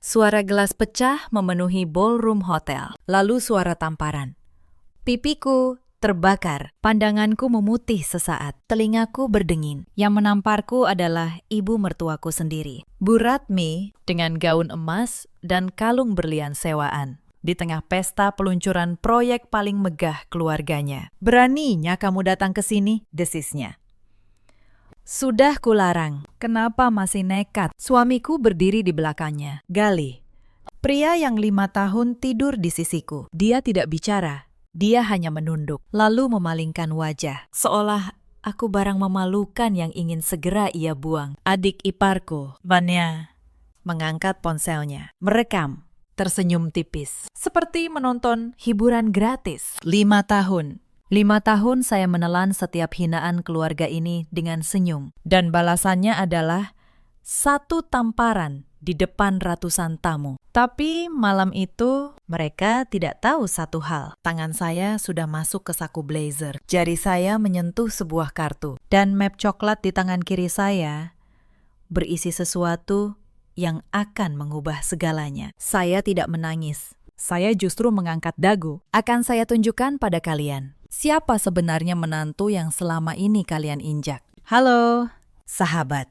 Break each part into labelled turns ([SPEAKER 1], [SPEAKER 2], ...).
[SPEAKER 1] Suara gelas pecah memenuhi ballroom hotel. Lalu suara tamparan. Pipiku terbakar. Pandanganku memutih sesaat. Telingaku berdenging. Yang menamparku adalah ibu mertuaku sendiri. Bu Ratmi dengan gaun emas dan kalung berlian sewaan. Di tengah pesta peluncuran proyek paling megah keluarganya. "Beraninya kamu datang ke sini?" desisnya. "Sudah kularang, kenapa masih nekat?" Suamiku berdiri di belakangnya. Galih, pria yang 5 tahun tidur di sisiku. Dia tidak bicara, dia hanya menunduk, lalu memalingkan wajah. Seolah aku barang memalukan yang ingin segera ia buang. Adik iparku, Vanya, mengangkat ponselnya, merekam, tersenyum tipis. Seperti menonton hiburan gratis. 5 tahun. 5 tahun saya menelan setiap hinaan keluarga ini dengan senyum. Dan balasannya adalah satu tamparan di depan ratusan tamu. Tapi malam itu mereka tidak tahu satu hal. Tangan saya sudah masuk ke saku blazer. Jari saya menyentuh sebuah kartu. Dan map coklat di tangan kiri saya berisi sesuatu yang akan mengubah segalanya. Saya tidak menangis. Saya justru mengangkat dagu. Akan saya tunjukkan pada kalian. Siapa sebenarnya menantu yang selama ini kalian injak? Halo, sahabat.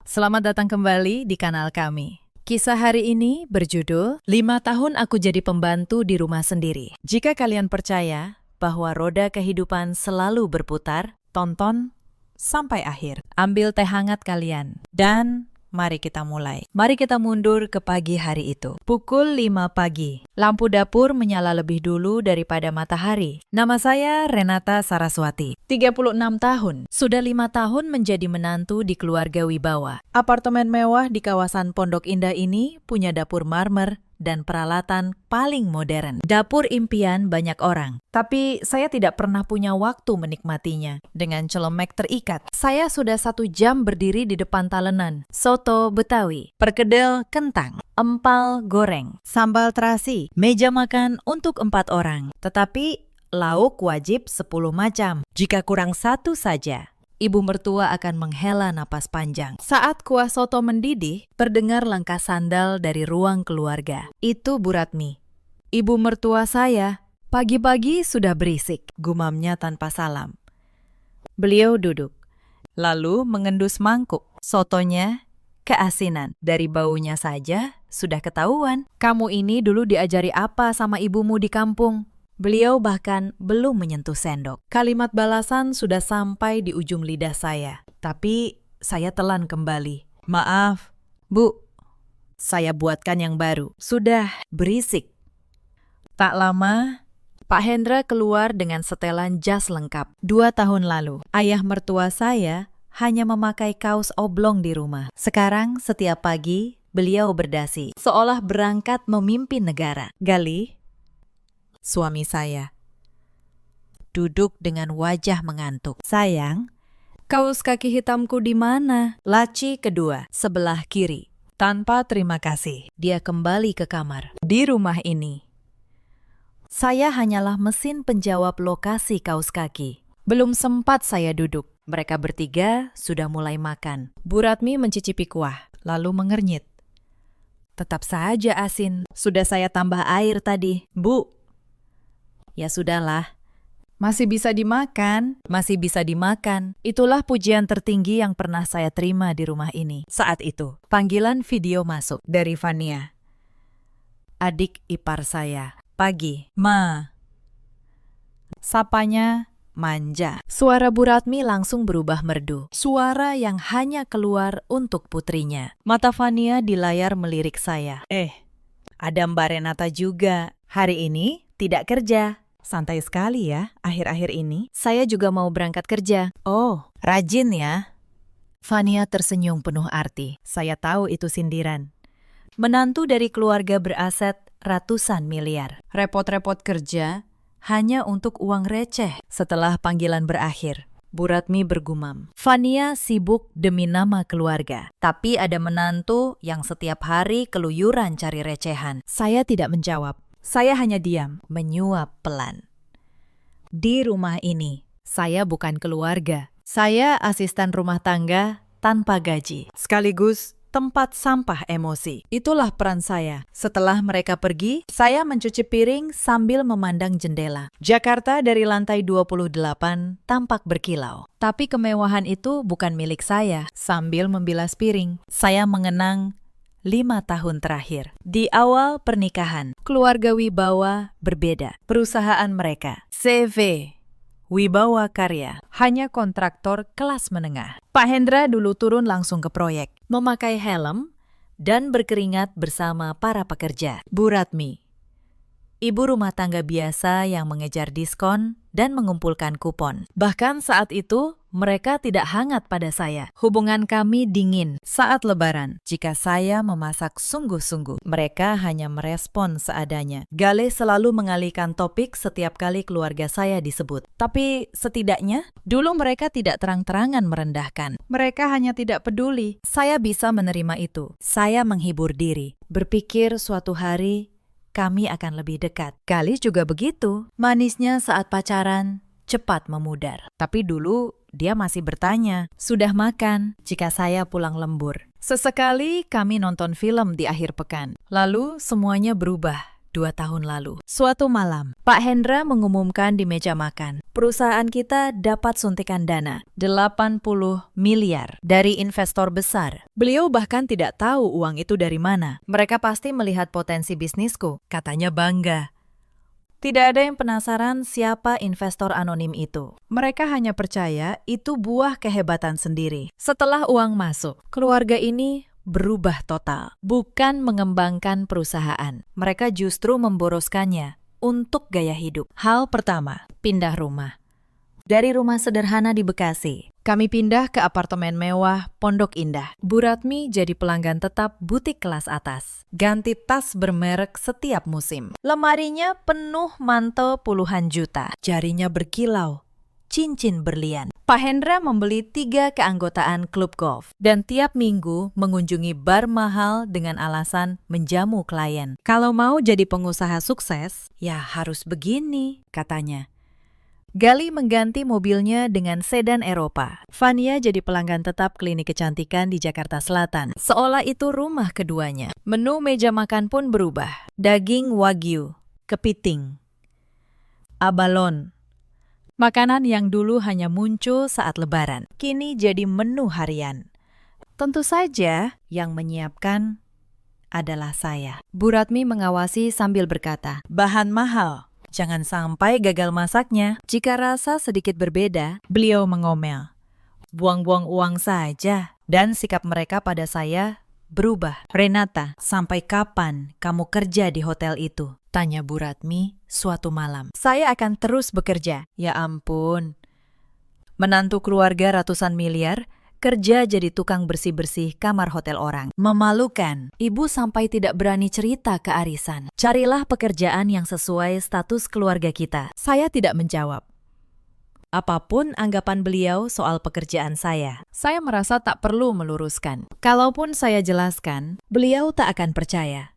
[SPEAKER 1] Selamat datang kembali di kanal kami. Kisah hari ini berjudul 5 tahun aku jadi pembantu di rumah sendiri. Jika kalian percaya bahwa roda kehidupan selalu berputar, tonton sampai akhir. Ambil teh hangat kalian dan mari kita mulai. Mari kita mundur ke pagi hari itu. Pukul 5 pagi. Lampu dapur menyala lebih dulu daripada matahari. Nama saya Renata Saraswati. 36 tahun. Sudah 5 tahun menjadi menantu di keluarga Wibawa. Apartemen mewah di kawasan Pondok Indah ini punya dapur marmer dan peralatan paling modern. Dapur impian banyak orang. Tapi saya tidak pernah punya waktu menikmatinya. Dengan celemek terikat, saya sudah 1 jam berdiri di depan talenan. Soto Betawi, perkedel kentang, empal goreng, sambal terasi, meja makan untuk 4 orang. Tetapi lauk wajib 10 macam. Jika kurang 1 saja, ibu mertua akan menghela napas panjang. Saat kuah soto mendidih, terdengar langkah sandal dari ruang keluarga. Itu Bu Ratmi. Ibu mertua saya, pagi-pagi sudah berisik, gumamnya tanpa salam. Beliau duduk, lalu mengendus mangkuk. Sotonya keasinan. Dari baunya saja sudah ketahuan. "Kamu ini dulu diajari apa sama ibumu di kampung?" Beliau bahkan belum menyentuh sendok. Kalimat balasan sudah sampai di ujung lidah saya. Tapi saya telan kembali. "Maaf, Bu. Saya buatkan yang baru." Sudah berisik. Tak lama, Pak Hendra keluar dengan setelan jas lengkap. 2 tahun lalu, ayah mertua saya hanya memakai kaos oblong di rumah. Sekarang setiap pagi, beliau berdasi. Seolah berangkat memimpin negara. Galih, suami saya, duduk dengan wajah mengantuk. "Sayang, kaos kaki hitamku di mana?" Laci kedua, sebelah kiri. Tanpa terima kasih, dia kembali ke kamar. Di rumah ini, saya hanyalah mesin penjawab lokasi kaos kaki. Belum sempat saya duduk, mereka bertiga sudah mulai makan. Bu Ratmi mencicipi kuah, lalu mengernyit. "Tetap saja asin, sudah saya tambah air tadi." "Bu." "Ya sudahlah, masih bisa dimakan." Masih bisa dimakan. Itulah pujian tertinggi yang pernah saya terima di rumah ini. Saat itu, panggilan video masuk dari Vania, adik ipar saya. "Pagi, Ma." Sapanya manja. Suara Bu Ratmi langsung berubah merdu. Suara yang hanya keluar untuk putrinya. Mata Vania di layar melirik saya. Ada Mbak Renata juga. Hari ini tidak kerja. Santai sekali ya akhir-akhir ini. Saya juga mau berangkat kerja. Oh, rajin ya. Vania tersenyum penuh arti. Saya tahu itu sindiran. Menantu dari keluarga beraset ratusan miliar. Repot-repot kerja hanya untuk uang receh. Setelah panggilan berakhir, Bu Ratmi bergumam. Vania sibuk demi nama keluarga. Tapi ada menantu yang setiap hari keluyuran cari recehan. Saya tidak menjawab. Saya hanya diam, menyuap pelan. Di rumah ini, saya bukan keluarga. Saya asisten rumah tangga tanpa gaji. Sekaligus tempat sampah emosi. Itulah peran saya. Setelah mereka pergi, saya mencuci piring sambil memandang jendela. Jakarta dari lantai 28 tampak berkilau. Tapi kemewahan itu bukan milik saya. Sambil membilas piring, saya mengenang 5 tahun terakhir. Di awal pernikahan, keluarga Wibawa berbeda. Perusahaan mereka, CV Wibawa Karya, hanya kontraktor kelas menengah. Pak Hendra dulu turun langsung ke proyek, memakai helm dan berkeringat bersama para pekerja. Bu Ratmi, ibu rumah tangga biasa yang mengejar diskon dan mengumpulkan kupon. Bahkan saat itu, mereka tidak hangat pada saya. Hubungan kami dingin saat Lebaran. Jika saya memasak sungguh-sungguh, mereka hanya merespon seadanya. Gale selalu mengalihkan topik setiap kali keluarga saya disebut. Tapi setidaknya, dulu mereka tidak terang-terangan merendahkan. Mereka hanya tidak peduli. Saya bisa menerima itu. Saya menghibur diri. Berpikir suatu hari, kami akan lebih dekat. Galis juga begitu. Manisnya saat pacaran cepat memudar. Tapi dulu dia masih bertanya, sudah makan jika saya pulang lembur. Sesekali kami nonton film di akhir pekan. Lalu semuanya berubah 2 tahun lalu. Suatu malam, Pak Hendra mengumumkan di meja makan, perusahaan kita dapat suntikan dana 80 miliar dari investor besar. Beliau bahkan tidak tahu uang itu dari mana. Mereka pasti melihat potensi bisnisku, katanya bangga. Tidak ada yang penasaran siapa investor anonim itu. Mereka hanya percaya itu buah kehebatan sendiri. Setelah uang masuk, keluarga ini berubah total. Bukan mengembangkan perusahaan. Mereka justru memboroskannya untuk gaya hidup. Hal pertama, pindah rumah. Dari rumah sederhana di Bekasi, kami pindah ke apartemen mewah Pondok Indah. Bu Ratmi jadi pelanggan tetap butik kelas atas. Ganti tas bermerek setiap musim. Lemarinya penuh mantel puluhan juta. Jarinya berkilau. Cincin berlian. Pak Hendra membeli 3 keanggotaan klub golf. Dan tiap minggu mengunjungi bar mahal dengan alasan menjamu klien. Kalau mau jadi pengusaha sukses, ya harus begini, katanya. Gali mengganti mobilnya dengan sedan Eropa. Fania jadi pelanggan tetap klinik kecantikan di Jakarta Selatan. Seolah itu rumah keduanya. Menu meja makan pun berubah. Daging wagyu, kepiting, abalon. Makanan yang dulu hanya muncul saat Lebaran, kini jadi menu harian. Tentu saja yang menyiapkan adalah saya. Bu Ratmi mengawasi sambil berkata, bahan mahal. Jangan sampai gagal masaknya. Jika rasa sedikit berbeda, beliau mengomel. Buang-buang uang saja. Dan sikap mereka pada saya berubah. Renata, sampai kapan kamu kerja di hotel itu? Tanya Bu Ratmi suatu malam. Saya akan terus bekerja. Ya ampun. Menantu keluarga ratusan miliar, kerja jadi tukang bersih-bersih kamar hotel orang. Memalukan. Ibu sampai tidak berani cerita ke arisan. Carilah pekerjaan yang sesuai status keluarga kita. Saya tidak menjawab. Apapun anggapan beliau soal pekerjaan saya merasa tak perlu meluruskan. Kalaupun saya jelaskan, beliau tak akan percaya.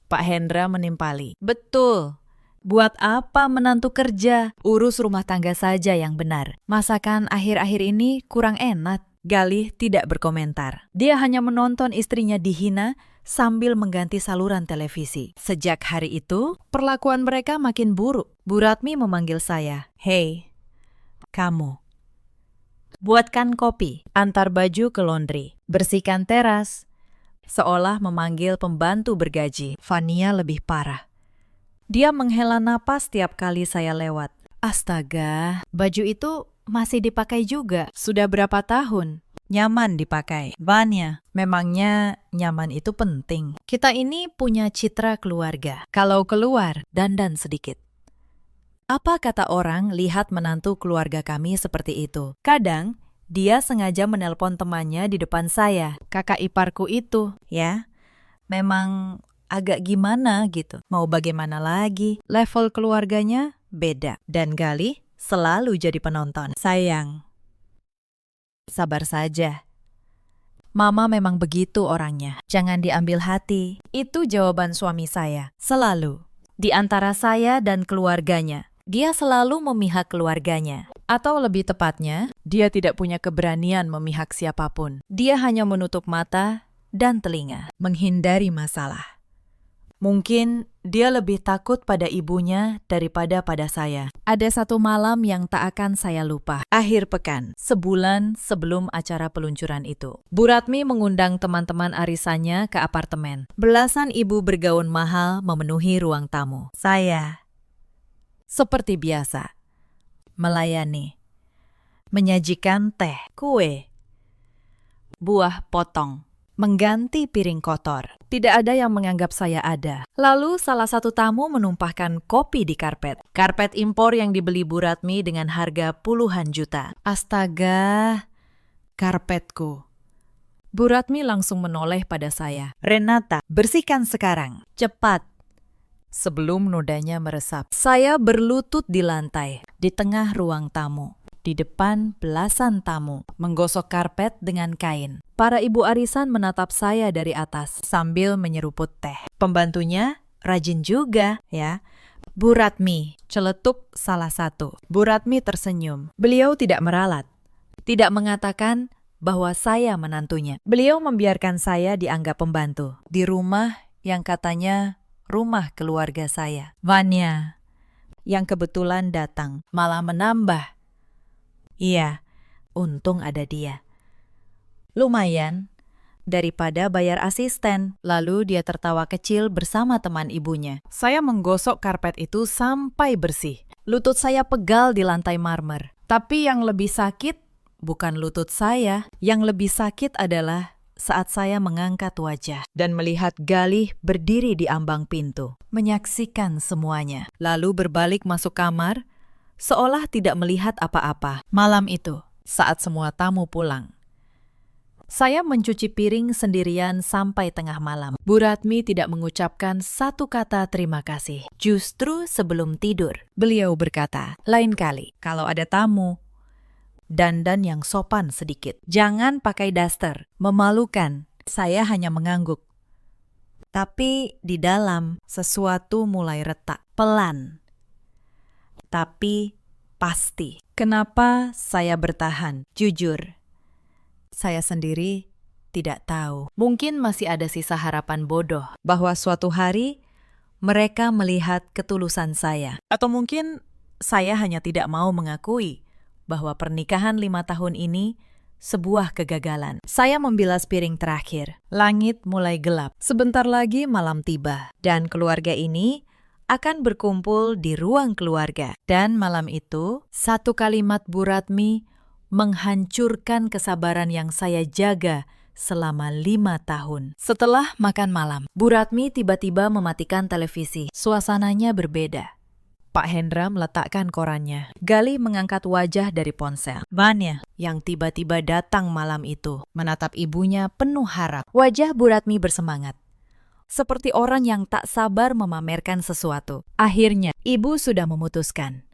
[SPEAKER 1] Pak Hendra menimpali. Betul. Buat apa menantu kerja? Urus rumah tangga saja yang benar. Masakan akhir-akhir ini kurang enak. Galih tidak berkomentar. Dia hanya menonton istrinya dihina sambil mengganti saluran televisi. Sejak hari itu, perlakuan mereka makin buruk. Bu Ratmi memanggil saya. Hei, kamu. Buatkan kopi, antar baju ke laundry, bersihkan teras. Seolah memanggil pembantu bergaji. Fania lebih parah. Dia menghela napas setiap kali saya lewat. Astaga, baju itu masih dipakai juga. Sudah berapa tahun? Nyaman dipakai. Vanya, memangnya nyaman itu penting. Kita ini punya citra keluarga. Kalau keluar, dandan sedikit. Apa kata orang lihat menantu keluarga kami seperti itu? Kadang, dia sengaja menelpon temannya di depan saya. Kakak iparku itu, ya. Memang agak gimana gitu. Mau bagaimana lagi? Level keluarganya beda. Dan Galih selalu jadi penonton. Sayang, sabar saja. Mama memang begitu orangnya. Jangan diambil hati. Itu jawaban suami saya. Selalu. Di antara saya dan keluarganya. Dia selalu memihak keluarganya. Atau lebih tepatnya, dia tidak punya keberanian memihak siapapun. Dia hanya menutup mata dan telinga, menghindari masalah. Mungkin dia lebih takut pada ibunya daripada pada saya. Ada satu malam yang tak akan saya lupa. Akhir pekan, sebulan sebelum acara peluncuran itu. Bu Ratmi mengundang teman-teman arisannya ke apartemen. Belasan ibu bergaun mahal memenuhi ruang tamu. Saya, seperti biasa, melayani. Menyajikan teh, kue, buah potong. Mengganti piring kotor. Tidak ada yang menganggap saya ada. Lalu salah satu tamu menumpahkan kopi di karpet. Karpet impor yang dibeli Bu Ratmi dengan harga puluhan juta. Astaga, karpetku. Bu Ratmi langsung menoleh pada saya. Renata, bersihkan sekarang. Cepat. Sebelum nodanya meresap. Saya berlutut di lantai, di tengah ruang tamu. Di depan belasan tamu, menggosok karpet dengan kain. Para ibu arisan menatap saya dari atas sambil menyeruput teh. Pembantunya rajin juga, ya. Bu Ratmi, celetuk salah satu. Bu Ratmi tersenyum. Beliau tidak meralat, tidak mengatakan bahwa saya menantunya. Beliau membiarkan saya dianggap pembantu di rumah yang katanya rumah keluarga saya. Vanya, yang kebetulan datang, malah menambah. Iya, untung ada dia. Lumayan, daripada bayar asisten. Lalu dia tertawa kecil bersama teman ibunya. Saya menggosok karpet itu sampai bersih. Lutut saya pegal di lantai marmer. Tapi yang lebih sakit bukan lutut saya. Yang lebih sakit adalah saat saya mengangkat wajah dan melihat Galih berdiri di ambang pintu, menyaksikan semuanya. Lalu berbalik masuk kamar, seolah tidak melihat apa-apa. Malam itu, saat semua tamu pulang, saya mencuci piring sendirian sampai tengah malam. Bu Ratmi tidak mengucapkan satu kata terima kasih. Justru sebelum tidur, beliau berkata, lain kali kalau ada tamu, dandan yang sopan sedikit. Jangan pakai daster, memalukan. Saya hanya mengangguk. Tapi di dalam sesuatu mulai retak, pelan. Tapi pasti. Kenapa saya bertahan? Jujur, saya sendiri tidak tahu. Mungkin masih ada sisa harapan bodoh bahwa suatu hari mereka melihat ketulusan saya. Atau mungkin saya hanya tidak mau mengakui bahwa pernikahan 5 tahun ini sebuah kegagalan. Saya membilas piring terakhir. Langit mulai gelap. Sebentar lagi malam tiba. Dan keluarga ini akan berkumpul di ruang keluarga. Dan malam itu, satu kalimat Bu Ratmi menghancurkan kesabaran yang saya jaga selama 5 tahun. Setelah makan malam, Bu Ratmi tiba-tiba mematikan televisi. Suasananya berbeda. Pak Hendra meletakkan korannya. Galih mengangkat wajah dari ponsel. Vanya, yang tiba-tiba datang malam itu, menatap ibunya penuh harap. Wajah Bu Ratmi bersemangat. Seperti orang yang tak sabar memamerkan sesuatu. Akhirnya, ibu sudah memutuskan.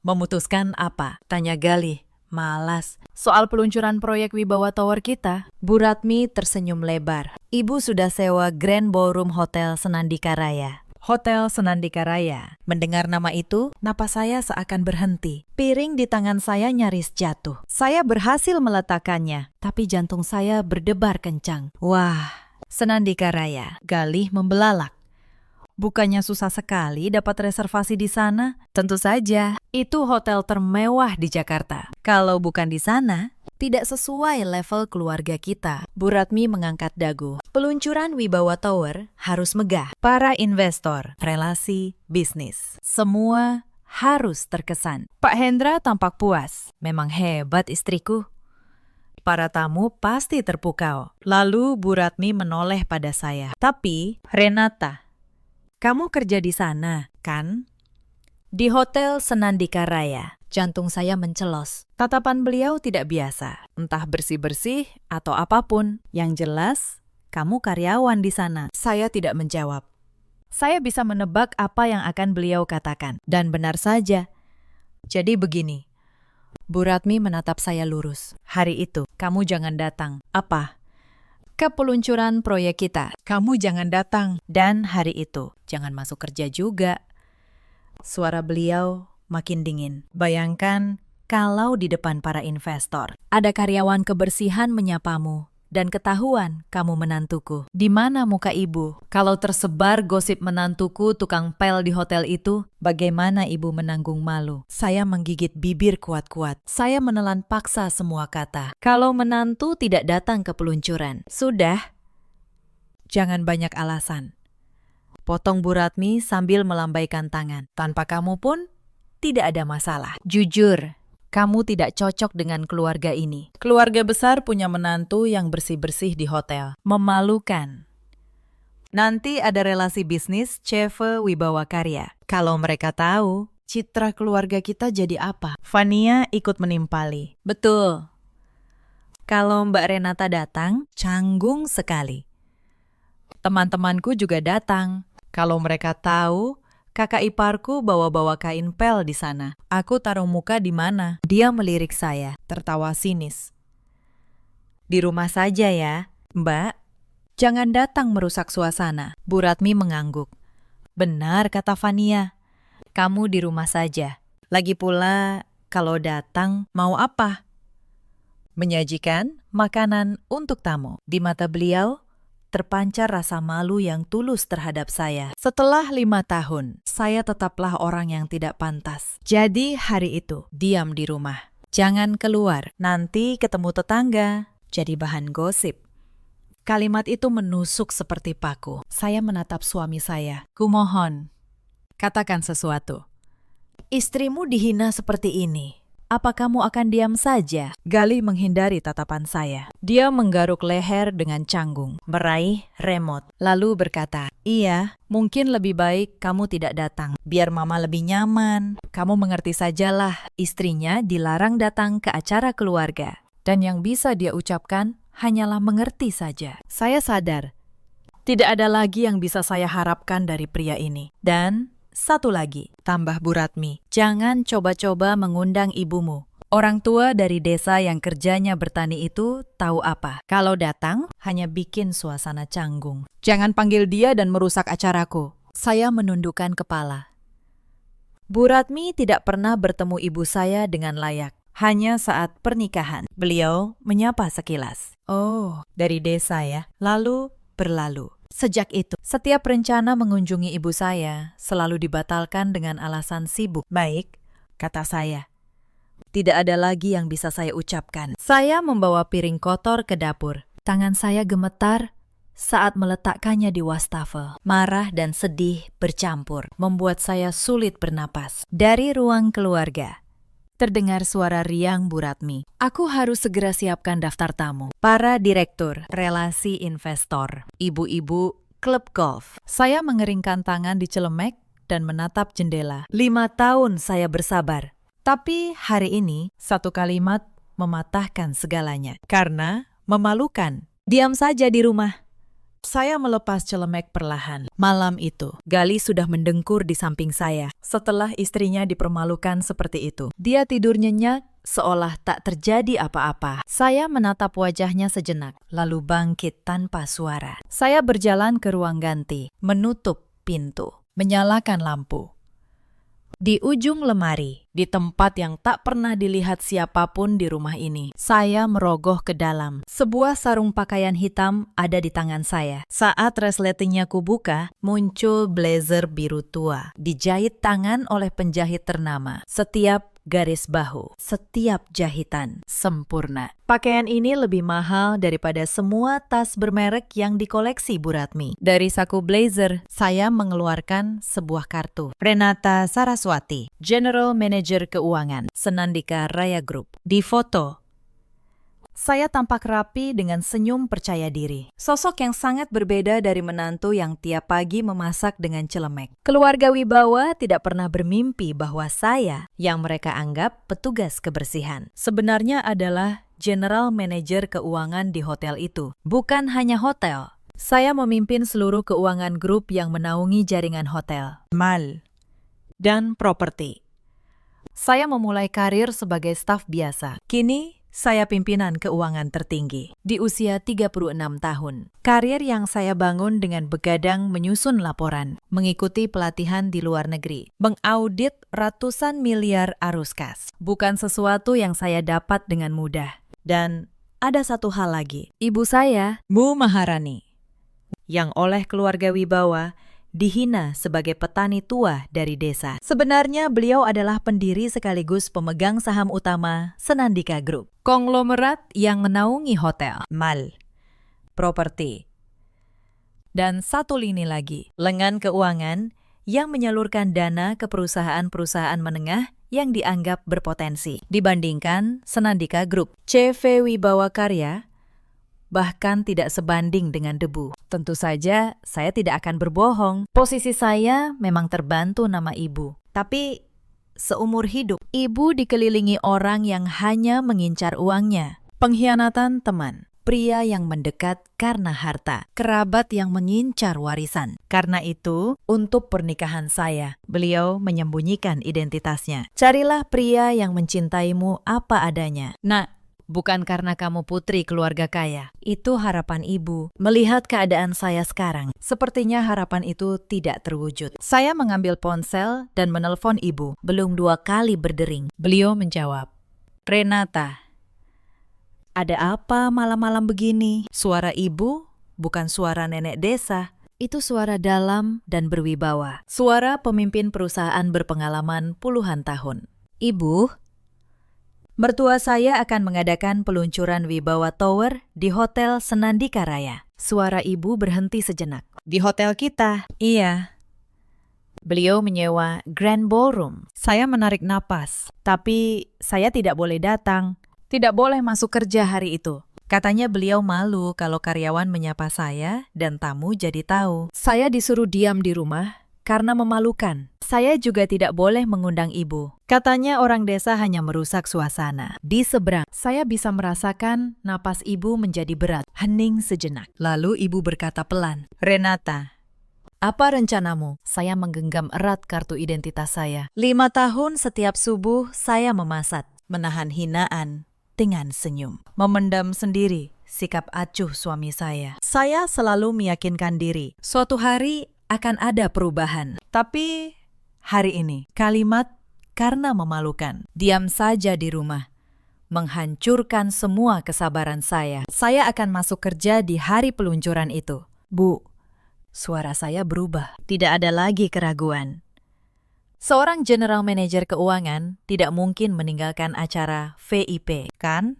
[SPEAKER 1] Memutuskan apa? Tanya Galih. Malas. Soal peluncuran proyek Wibawa Tower kita. Bu Ratmi tersenyum lebar. Ibu sudah sewa Grand Ballroom Hotel Senandika Raya. Hotel Senandika Raya. Mendengar nama itu, napas saya seakan berhenti. Piring di tangan saya nyaris jatuh. Saya berhasil meletakkannya, tapi jantung saya berdebar kencang. Wah, Senandika Raya. Galih membelalak. Bukannya susah sekali dapat reservasi di sana? Tentu saja, itu hotel termewah di Jakarta. Kalau bukan di sana, tidak sesuai level keluarga kita. Bu Ratmi mengangkat dagu. Peluncuran Wibawa Tower harus megah. Para investor, relasi, bisnis, semua harus terkesan. Pak Hendra tampak puas. Memang hebat istriku. Para tamu pasti terpukau. Lalu Bu Ratmi menoleh pada saya. Tapi, Renata, kamu kerja di sana, kan? Di Hotel Senandika Raya. Jantung saya mencelos. Tatapan beliau tidak biasa. Entah bersih-bersih atau apapun. Yang jelas, kamu karyawan di sana. Saya tidak menjawab. Saya bisa menebak apa yang akan beliau katakan. Dan benar saja. Jadi begini. Bu Ratmi menatap saya lurus. Hari itu, kamu jangan datang. Apa? Ke peluncuran proyek kita. Kamu jangan datang. Dan hari itu, jangan masuk kerja juga. Suara beliau makin dingin. Bayangkan kalau di depan para investor. Ada karyawan kebersihan menyapamu, dan ketahuan kamu menantuku. Di mana muka ibu? Kalau tersebar gosip menantuku tukang pel di hotel itu, bagaimana ibu menanggung malu? Saya menggigit bibir kuat-kuat. Saya menelan paksa semua kata. Kalau menantu tidak datang ke peluncuran. Sudah. Jangan banyak alasan. Potong Bu Ratmi sambil melambaikan tangan. Tanpa kamu pun tidak ada masalah. Jujur, kamu tidak cocok dengan keluarga ini. Keluarga besar punya menantu yang bersih-bersih di hotel. Memalukan. Nanti ada relasi bisnis Cheve Wibawa Karya. Kalau mereka tahu, citra keluarga kita jadi apa? Fania ikut menimpali. Betul. Kalau Mbak Renata datang, canggung sekali. Teman-temanku juga datang. Kalau mereka tahu, kakak iparku bawa-bawa kain pel di sana. Aku taruh muka di mana? Dia melirik saya, tertawa sinis. Di rumah saja ya, Mbak. Jangan datang merusak suasana. Bu Ratmi mengangguk. Benar kata Fania. Kamu di rumah saja. Lagi pula, kalau datang mau apa? Menyajikan makanan untuk tamu. Di mata beliau, terpancar rasa malu yang tulus terhadap saya. Setelah 5 tahun, saya tetaplah orang yang tidak pantas. Jadi hari itu, diam di rumah. Jangan keluar, nanti ketemu tetangga. Jadi bahan gosip. Kalimat itu menusuk seperti paku. Saya menatap suami saya. Kumohon, katakan sesuatu. Istrimu dihina seperti ini. Apa kamu akan diam saja? Galih menghindari tatapan saya. Dia menggaruk leher dengan canggung, meraih remote, lalu berkata, iya, mungkin lebih baik kamu tidak datang, biar mama lebih nyaman. Kamu mengerti sajalah, istrinya dilarang datang ke acara keluarga. Dan yang bisa dia ucapkan hanyalah mengerti saja. Saya sadar, tidak ada lagi yang bisa saya harapkan dari pria ini. Dan satu lagi, tambah Bu Ratmi, jangan coba-coba mengundang ibumu. Orang tua dari desa yang kerjanya bertani itu tahu apa. Kalau datang, hanya bikin suasana canggung. Jangan panggil dia dan merusak acaraku. Saya menundukkan kepala. Bu Ratmi tidak pernah bertemu ibu saya dengan layak. Hanya saat pernikahan. Beliau menyapa sekilas. Oh, dari desa ya. Lalu berlalu. Sejak itu, setiap rencana mengunjungi ibu saya selalu dibatalkan dengan alasan sibuk. Baik, kata saya. Tidak ada lagi yang bisa saya ucapkan. Saya membawa piring kotor ke dapur. Tangan saya gemetar saat meletakkannya di wastafel. Marah dan sedih bercampur, membuat saya sulit bernapas. Dari ruang keluarga, terdengar suara riang Bu Ratmi. Aku harus segera siapkan daftar tamu. Para direktur, relasi investor, ibu-ibu, klub golf. Saya mengeringkan tangan di celemek dan menatap jendela. 5 tahun saya bersabar. Tapi hari ini, satu kalimat mematahkan segalanya. Karena memalukan. Diam saja di rumah. Saya melepas celemek perlahan. Malam itu, Gali sudah mendengkur di samping saya. Setelah istrinya dipermalukan seperti itu, dia tidur nyenyak seolah tak terjadi apa-apa. Saya menatap wajahnya sejenak, lalu bangkit tanpa suara. Saya berjalan ke ruang ganti, menutup pintu, menyalakan lampu. Di ujung lemari, di tempat yang tak pernah dilihat siapapun di rumah ini, saya merogoh ke dalam. Sebuah sarung pakaian hitam ada di tangan saya. Saat resletingnya kubuka, muncul blazer biru tua, dijahit tangan oleh penjahit ternama. Setiap garis bahu, setiap jahitan sempurna. Pakaian ini lebih mahal daripada semua tas bermerek yang dikoleksi Bu Ratmi. Dari saku blazer, saya mengeluarkan sebuah kartu. Renata Saraswati, General Manager Keuangan, Senandika Raya Group. Di foto, saya tampak rapi dengan senyum percaya diri. Sosok yang sangat berbeda dari menantu yang tiap pagi memasak dengan celemek. Keluarga Wibawa tidak pernah bermimpi bahwa saya, yang mereka anggap petugas kebersihan, sebenarnya adalah General Manager Keuangan di hotel itu. Bukan hanya hotel. Saya memimpin seluruh keuangan grup yang menaungi jaringan hotel, mal, dan properti. Saya memulai karir sebagai staf biasa. Kini, saya pimpinan keuangan tertinggi di usia 36 tahun. Karir yang saya bangun dengan begadang menyusun laporan, mengikuti pelatihan di luar negeri, mengaudit ratusan miliar arus kas. Bukan sesuatu yang saya dapat dengan mudah. Dan ada satu hal lagi. Ibu saya, Bu Maharani, yang oleh keluarga Wibawa dihina sebagai petani tua dari desa. Sebenarnya beliau adalah pendiri sekaligus pemegang saham utama Senandika Group, konglomerat yang menaungi hotel, mal, properti, dan satu lini lagi, lengan keuangan yang menyalurkan dana ke perusahaan-perusahaan menengah yang dianggap berpotensi. Dibandingkan Senandika Group, CV Wibawa Karya bahkan tidak sebanding dengan debu. Tentu saja, saya tidak akan berbohong. Posisi saya memang terbantu nama ibu. Tapi, seumur hidup, ibu dikelilingi orang yang hanya mengincar uangnya. Pengkhianatan teman, pria yang mendekat karena harta, kerabat yang mengincar warisan. Karena itu, untuk pernikahan saya, beliau menyembunyikan identitasnya. Carilah pria yang mencintaimu apa adanya. Nah, bukan karena kamu putri keluarga kaya. Itu harapan ibu. Melihat keadaan saya sekarang, sepertinya harapan itu tidak terwujud. Saya mengambil ponsel dan menelpon ibu. Belum 2 kali berdering. Beliau menjawab, "Renata, ada apa malam-malam begini?" Suara ibu bukan suara nenek desa. Itu suara dalam dan berwibawa. Suara pemimpin perusahaan berpengalaman puluhan tahun. "Ibu, mertua saya akan mengadakan peluncuran Wibawa Tower di Hotel Senandika Raya." Suara ibu berhenti sejenak. "Di hotel kita?" "Iya." Beliau menyewa Grand Ballroom. Saya menarik napas. "Tapi saya tidak boleh datang. Tidak boleh masuk kerja hari itu." Katanya beliau malu kalau karyawan menyapa saya dan tamu jadi tahu. Saya disuruh diam di rumah karena memalukan. Saya juga tidak boleh mengundang ibu. Katanya orang desa hanya merusak suasana. Di seberang, saya bisa merasakan napas ibu menjadi berat. Hening sejenak. Lalu ibu berkata pelan, "Renata, apa rencanamu?" Saya menggenggam erat kartu identitas saya. 5 tahun setiap subuh saya memasat, menahan hinaan dengan senyum. Memendam sendiri sikap acuh suami saya. Saya selalu meyakinkan diri, suatu hari akan ada perubahan. Tapi hari ini, kalimat "karena memalukan", diam saja di rumah, menghancurkan semua kesabaran saya. Saya akan masuk kerja di hari peluncuran itu. "Bu," suara saya berubah. Tidak ada lagi keraguan. Seorang general manager keuangan tidak mungkin meninggalkan acara VIP, kan?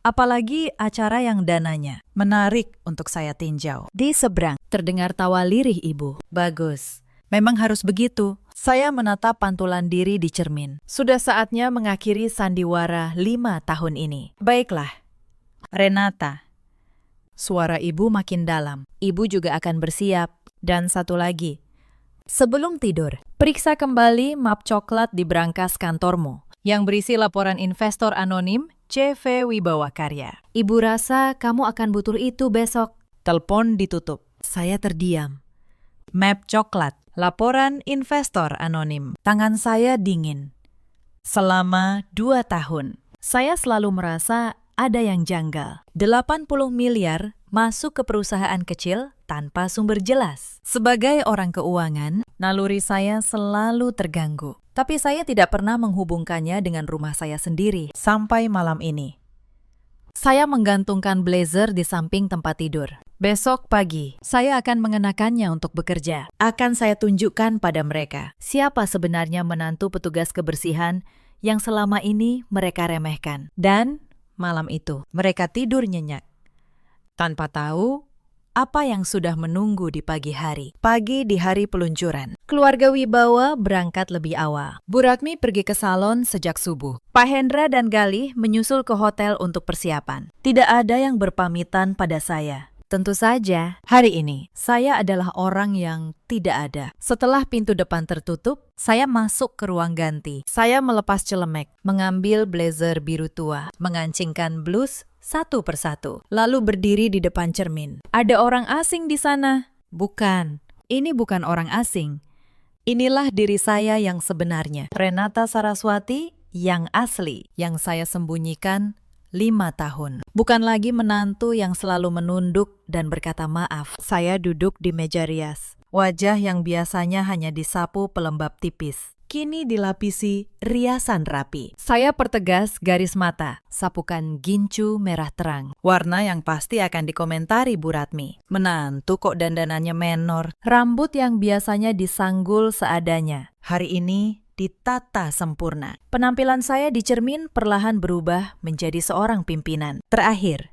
[SPEAKER 1] Apalagi acara yang dananya menarik untuk saya tinjau. Di seberang, terdengar tawa lirih ibu. "Bagus, memang harus begitu." Saya menatap pantulan diri di cermin. Sudah saatnya mengakhiri sandiwara 5 tahun ini. "Baiklah, Renata." Suara ibu makin dalam. Ibu juga akan bersiap. Dan satu lagi, sebelum tidur, periksa kembali map coklat di brankas kantormu yang berisi laporan investor anonim CV Wibawa Karya. "Ibu rasa kamu akan butuh itu besok." Telepon ditutup. Saya terdiam. Map coklat, laporan investor anonim. Tangan saya dingin. Selama 2 tahun, saya selalu merasa ada yang janggal. 80 miliar masuk ke perusahaan kecil tanpa sumber jelas. Sebagai orang keuangan, naluri saya selalu terganggu. Tapi saya tidak pernah menghubungkannya dengan rumah saya sendiri sampai malam ini. Saya menggantungkan blazer di samping tempat tidur. Besok pagi, saya akan mengenakannya untuk bekerja. Akan saya tunjukkan pada mereka siapa sebenarnya menantu petugas kebersihan yang selama ini mereka remehkan. Dan malam itu, mereka tidur nyenyak, tanpa tahu apa yang sudah menunggu di pagi hari. Pagi di hari peluncuran. Keluarga Wibawa berangkat lebih awal. Bu Ratmi pergi ke salon sejak subuh. Pak Hendra dan Galih menyusul ke hotel untuk persiapan. Tidak ada yang berpamitan pada saya. Tentu saja, hari ini saya adalah orang yang tidak ada. Setelah pintu depan tertutup, saya masuk ke ruang ganti. Saya melepas celemek, mengambil blazer biru tua, mengancingkan blus satu persatu, lalu berdiri di depan cermin. Ada orang asing di sana? Bukan, ini bukan orang asing. Inilah diri saya yang sebenarnya. Renata Saraswati yang asli, yang saya sembunyikan 5 tahun. Bukan lagi menantu yang selalu menunduk dan berkata maaf. Saya duduk di meja rias. Wajah yang biasanya hanya disapu pelembab tipis, kini dilapisi riasan rapi. Saya pertegas garis mata, sapukan gincu merah terang. Warna yang pasti akan dikomentari Bu Ratmi. Menantu kok dandanannya menor. Rambut yang biasanya disanggul seadanya, hari ini ditata sempurna. Penampilan saya di cermin perlahan berubah menjadi seorang pimpinan. Terakhir,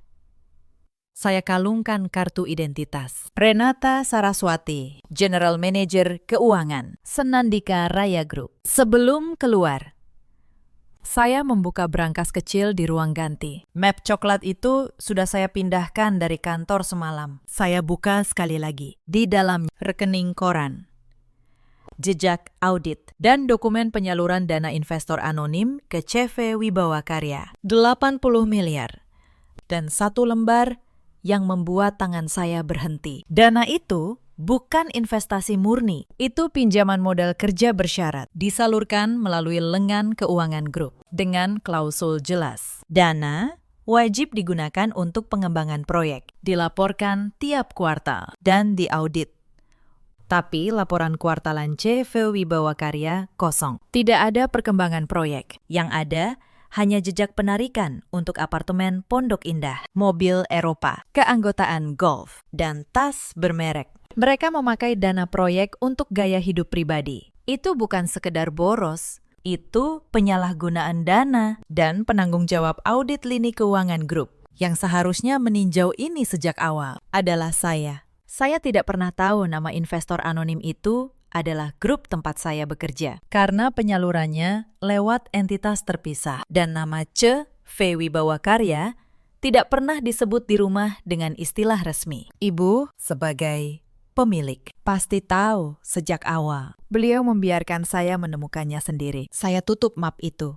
[SPEAKER 1] saya kalungkan kartu identitas. Renata Saraswati, General Manager Keuangan, Senandika Raya Group. Sebelum keluar, saya membuka brankas kecil di ruang ganti. Map coklat itu sudah saya pindahkan dari kantor semalam. Saya buka sekali lagi. Di dalam rekening koran, jejak audit, dan dokumen penyaluran dana investor anonim ke CV Wibawa Karya. 80 miliar. Dan 1 lembar yang membuat tangan saya berhenti. Dana itu bukan investasi murni. Itu pinjaman modal kerja bersyarat. Disalurkan melalui lengan keuangan grup. Dengan klausul jelas. Dana wajib digunakan untuk pengembangan proyek. Dilaporkan tiap kuartal. Dan diaudit. Tapi laporan kuartalan CV Wibawa Karya kosong. Tidak ada perkembangan proyek. Yang ada hanya jejak penarikan untuk apartemen Pondok Indah, mobil Eropa, keanggotaan golf, dan tas bermerek. Mereka memakai dana proyek untuk gaya hidup pribadi. Itu bukan sekedar boros, itu penyalahgunaan dana dan penanggung jawab audit lini keuangan grup. Yang seharusnya meninjau ini sejak awal adalah saya. Saya tidak pernah tahu nama investor anonim itu adalah grup tempat saya bekerja. Karena penyalurannya lewat entitas terpisah. Dan nama CV Wibawa Karya tidak pernah disebut di rumah dengan istilah resmi. Ibu sebagai pemilik pasti tahu sejak awal. Beliau membiarkan saya menemukannya sendiri. Saya tutup map itu.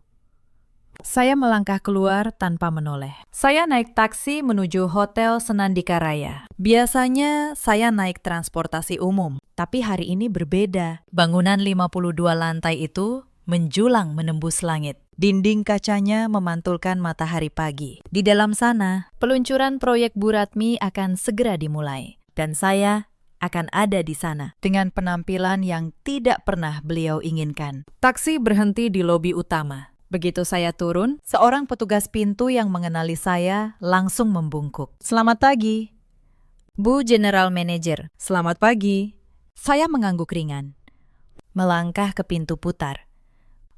[SPEAKER 1] Saya melangkah keluar tanpa menoleh. Saya naik taksi menuju Hotel Senandika Raya. Biasanya saya naik transportasi umum, tapi hari ini berbeda. Bangunan 52 lantai itu menjulang menembus langit. Dinding kacanya memantulkan matahari pagi. Di dalam sana, peluncuran proyek Bu Ratmi akan segera dimulai. Dan saya akan ada di sana dengan penampilan yang tidak pernah beliau inginkan. Taksi berhenti di lobi utama. Begitu saya turun, seorang petugas pintu yang mengenali saya langsung membungkuk. Selamat pagi, Bu General Manager. Selamat pagi. Saya mengangguk ringan. Melangkah ke pintu putar.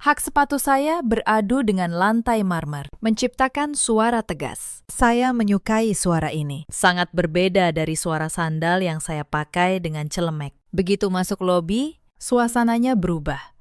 [SPEAKER 1] Hak sepatu saya beradu dengan lantai marmer, menciptakan suara tegas. Saya menyukai suara ini. Sangat berbeda dari suara sandal yang saya pakai dengan celemek. Begitu masuk lobi, suasananya berubah.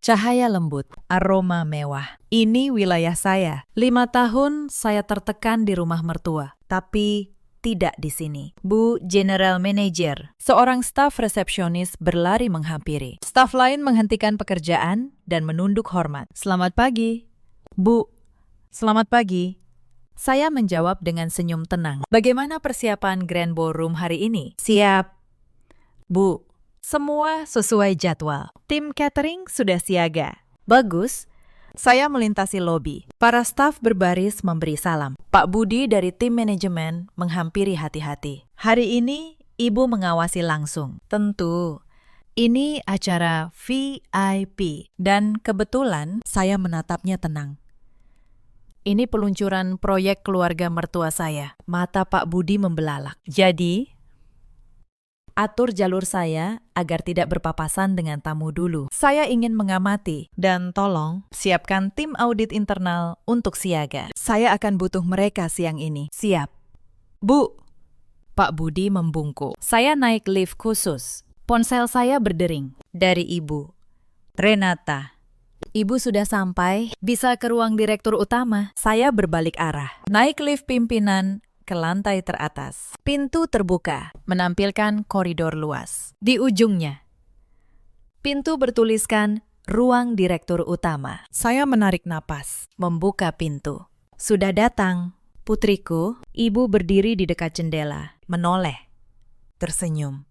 [SPEAKER 1] Cahaya lembut, aroma mewah. Ini wilayah saya. 5 tahun saya tertekan di rumah mertua, tapi tidak di sini. Bu General Manager, seorang staf resepsionis berlari menghampiri. Staf lain menghentikan pekerjaan dan menunduk hormat. Selamat pagi. Bu, selamat pagi. Saya menjawab dengan senyum tenang. Bagaimana persiapan Grand Ballroom hari ini? Siap. Bu, semua sesuai jadwal. Tim catering sudah siaga. Bagus. Saya melintasi lobi. Para staf berbaris memberi salam. Pak Budi dari tim manajemen menghampiri hati-hati. Hari ini Ibu mengawasi langsung. Tentu. Ini acara VIP. Dan kebetulan saya menatapnya tenang. Ini peluncuran proyek keluarga mertua saya. Mata Pak Budi membelalak. Jadi, atur jalur saya agar tidak berpapasan dengan tamu dulu. Saya ingin mengamati dan tolong siapkan tim audit internal untuk siaga. Saya akan butuh mereka siang ini. Siap. Bu, Pak Budi membungkuk. Saya naik lift khusus. Ponsel saya berdering. Dari Ibu. Renata. Ibu sudah sampai, bisa ke ruang direktur utama. Saya berbalik arah. Naik lift pimpinan ke lantai teratas. Pintu terbuka, menampilkan koridor luas. Di ujungnya, pintu bertuliskan ruang direktur utama. Saya menarik napas, membuka pintu. Sudah datang, putriku. Ibu berdiri di dekat jendela, menoleh, tersenyum.